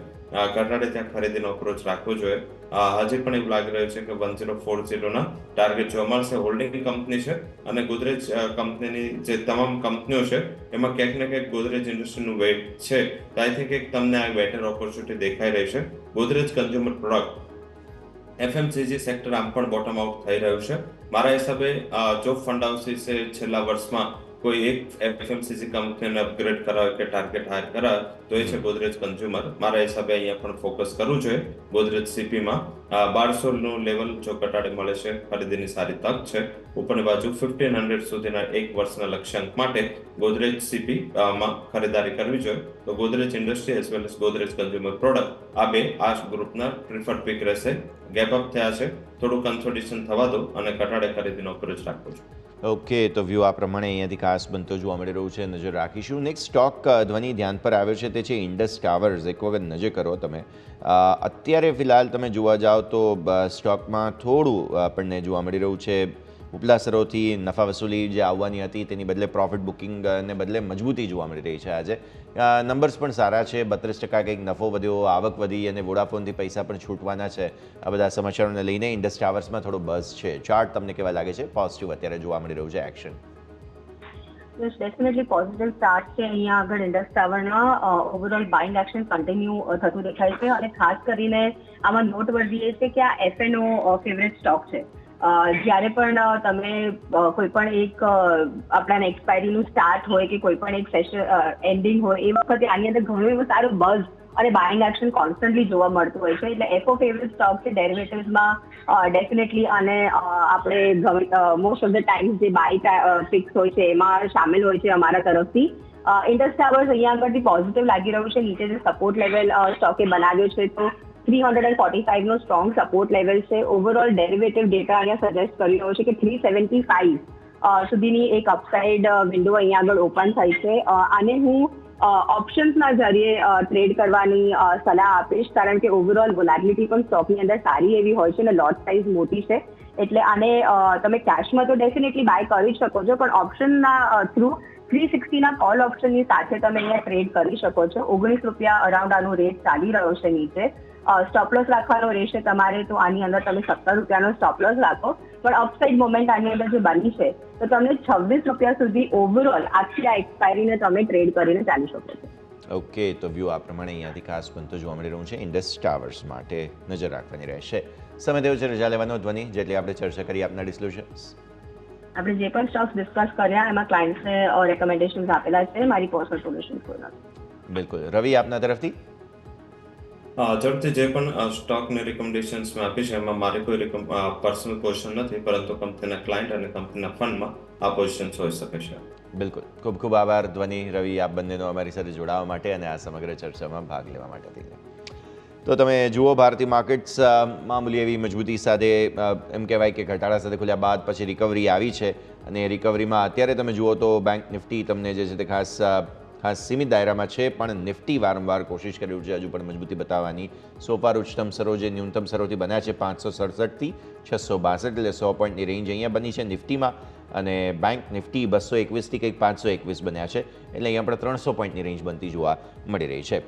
ઘટાડે ત્યાં ખરીદીનો અપ્રોચ રાખવો જોઈએ. હજી પણ એવું લાગી રહ્યું છે કે 1040ના ટાર્ગેટ જોવા મળશે. હોલ્ડિંગ કંપની છે અને ગોદરેજ કંપનીની જે તમામ કંપનીઓ છે એમાં ક્યાંક ને ક્યાંક ગોદરેજ ઇન્ડસ્ટ્રીનું વેઇટ છે. તો આઈ થિંક એક તમને આ બેટર ઓપોર્ચ્યુનિટી દેખાઈ રહી છે. Godrej consumer product FMCG sector આમ પણ બોટમ આઉટ થઈ રહ્યું છે. મારા હિસાબે જો ફંડ હાઉસીસે છેલ્લા વર્ષમાં કોઈ એક FMCG કંપનીને અપગ્રેડ કરાવે કે ટાર્ગેટ હાયર કરાવે તો એ છે ગોદરેજ કન્ઝ્યુમર. મારા હિસાબે અહીંયા પણ ફોકસ કરવું જોઈએ. ગોદરેજ CPમાં 1200નું લેવલ જો ઘટાડે મળે છે, ખરીદીની સારી તક છે. ઉપરની બાજુ 1500 સુધીના એક વર્ષના લક્ષ્યાંક માટે ગોદરેજ CP માં ખરીદારી કરવી જોઈએ. તો Godrej industry as well as Godrej consumer product આ બે આ ગ્રુપના પ્રિફર્ડ પિક રહેશે. ગેપ અપ થયા છે, થોડું કન્સોલિડેશન થવા દો અને ઘટાડે ખરીદીનો અપ્રોચ રાખવો જોઈએ. ઓકે, તો વ્યૂ આ પ્રમાણે અહીંયાથી ખાસ બનતો જોવા મળી રહ્યું છે, નજર રાખીશું. નેક્સ્ટ સ્ટોક ધ્વનિ ધ્યાન પર આવ્યો છે તે છે ઇન્ડસ ટાવર્સ. એક વખત નજર કરો તમે. અત્યારે ફિલહાલ તમે જોવા જાઓ તો સ્ટોકમાં થોડું આપણને જોવા મળી રહ્યું છે ઉપલા સ્તરોથી નફા વસૂલી જે આવવાની હતી તેની બદલે પ્રોફિટ બુકિંગને બદલે મજબૂતી જોવા મળી રહી છે આજે. નંબર્સ પણ સારા છે, 32% કંઈક નફો વધ્યો, આવક વધી અને વોડાફોનથી પૈસા પણ છૂટવાના છે. આ બધા સમાચારોને લઈને ઇન્ડસ ટાવર્સમાં થોડો બઝ છે. ચાર્ટ તમને કેવા લાગે છે? પોઝિટિવ અત્યારે જોવા મળી રહ્યું છે action? Yes, definitely positive start છે અહીંયા આગળ ઇન્ડસ ટાવરના. ઓવરઓલ બાઇંગ એક્શન કન્ટિન્યુ થતું દેખાય છે અને ખાસ કરીને આમાં નોટવર્ધી એ છે કે આ FNO ફેવરેટ સ્ટોક છે. જ્યારે પણ તમે કોઈ પણ એક આપણા એક્સપાયરીનું સ્ટાર્ટ હોય કે કોઈ પણ એક સેશન એન્ડિંગ હોય એ વખતે આની અંદર ઘણું એવું સારું બઝ અને બાઇંગ એક્શન કોન્સ્ટન્ટલી જોવા મળતું હોય છે. એટલે FO ફેવરેટ સ્ટોક છે ડેરિવેટિવ્સમાં ડેફિનેટલી. અને આપણે મોસ્ટ ઓફ ધ ટાઈમ જે બાય ફિક્સ હોય છે એમાં સામેલ હોય છે અમારા તરફથી. ઇન્ડસ ટાવર્સ અહીંયા આગળથી પોઝિટિવ લાગી રહ્યું છે. નીચે જે સપોર્ટ લેવલ સ્ટોકે બનાવ્યો છે તો 345 નો સ્ટ્રોંગ સપોર્ટ લેવલ છે. ઓવરઓલ ડેરિવેટિવ ડેટા અહીંયા સજેસ્ટ કરી રહ્યો છે કે 375 સુધીની એક અપસાઇડ વિન્ડો અહીંયા આગળ ઓપન થઈ છે. આને હું ઓપ્શન્સના જરીએ ટ્રેડ કરવાની સલાહ આપીશ, કારણ કે ઓવરઓલ વોલેટિલિટી પણ સ્ટોકની અંદર સારી એવી હોય છે અને લોટ સાઇઝ મોટી છે. એટલે આને તમે કેશમાં તો ડેફિનેટલી બાય કરી શકો છો, પણ ઓપ્શનના થ્રુ 360ના કોલ ઓપ્શનની સાથે તમે અહીંયા ટ્રેડ કરી શકો છો. 19 રૂપિયા અરાઉન્ડ આનો રેટ ચાલી રહ્યો છે નીચે. સ્ટોપલોસ રાખવાનો રહેશે તમારે, તો આની અંદર તમે 17 રૂપિયાનો સ્ટોપલોસ રાખો. પણ અપસાઇડ મોમેન્ટ આની અંદર જે બની છે તો તમને 26 રૂપિયા સુધી ઓવરઓલ આખી આ એક્સપાયરીને તમે ટ્રેડ કરીને ચાલી શકો છો. ઓકે, તો વ્યૂ આ પ્રમાણે અહીંયાથી ખાસ બનતો જોવા મળી રહ્યું છે. ઇન્ડસ ટાવર્સ માટે નજર રાખવાની રહેશે. સમય થયો છે રજા લેવાનો ધ્વનિ, જેટલી આપણે ચર્ચા કરી આપના ડિસ્ક્લોઝર્સ. આપણે જે પણ સ્ટોક્સ ડિસ્કસ કર્યા એમાં ક્લાયન્ટ્સને રેકમેન્ડેશન્સ આપેલા છે, મારી પર્સનલ સોલ્યુશન કોઈ નથી. બિલકુલ. રવિ, આપના તરફથી? ઝડપથી જે પણ સ્ટોકની રિકમેન્ડેશન્સ મેં આપી છે એમાં મારી કોઈ પર્સનલ પોઝિશન નથી, પરંતુ કંપનીના ક્લાયન્ટ અને કંપનીના ફંડમાં આ પોઝિશન્સ હોઈ શકે છે. બિલકુલ. ખૂબ ખૂબ આભાર ધ્વનિ, રવિ, આપ બંનેનો અમારી સાથે જોડાવા માટે અને આ સમગ્ર ચર્ચામાં ભાગ લેવા માટે. તો તમે જુઓ ભારતીય માર્કેટ્સ મામૂલી એવી મજબૂતી સાથે એમ કહેવાય કે ઘટાડા સાથે ખુલ્યા બાદ પછી રિકવરી આવી છે. અને રિકવરીમાં અત્યારે તમે જુઓ તો બેંક નિફ્ટી તમને જે છે તે ખાસ સીમિત દાયરામાં છે, પણ નિફ્ટી વારંવાર કોશિશ કરી રહ્યું છે હજુ પણ મજબૂતી બતાવવાની. સોપાર ઉચ્ચતમ સ્તરો જે ન્યૂનતમ સ્તરોથી બન્યા છે 567થી 662, એટલે 100 પોઈન્ટની રેન્જ અહીંયા બની છે નિફ્ટીમાં. અને બેંક નિફ્ટી 221થી કંઈક 521 બન્યા છે, એટલે અહીંયા પણ 300 પોઈન્ટની રેન્જ બનતી જોવા મળી રહી છે.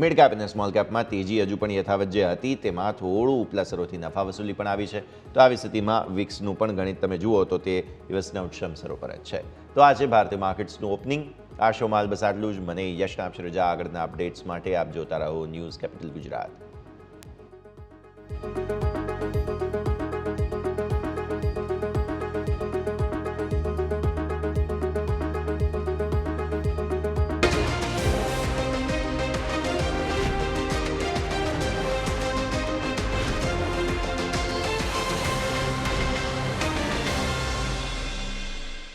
મિડ કેપ અને સ્મોલ કેપમાં તેજી હજુ પણ યથાવત જે હતી તેમાં થોડું ઉપલા સ્તરોથી નફા વસૂલી પણ આવી છે. તો આવી સ્થિતિમાં વિક્સનું પણ ગણિત તમે જુઓ તો તે દિવસના ઉચ્ચતમ સ્તરો પર જ છે. તો આ છે ભારતીય માર્કેટ્સનું ઓપનિંગ. આ શોમાં બસ આટલું જ. મને યશના આપશે રજા. આગળના અપડેટ્સ માટે આપ જોતા રહો ન્યૂઝ કેપિટલ ગુજરાત.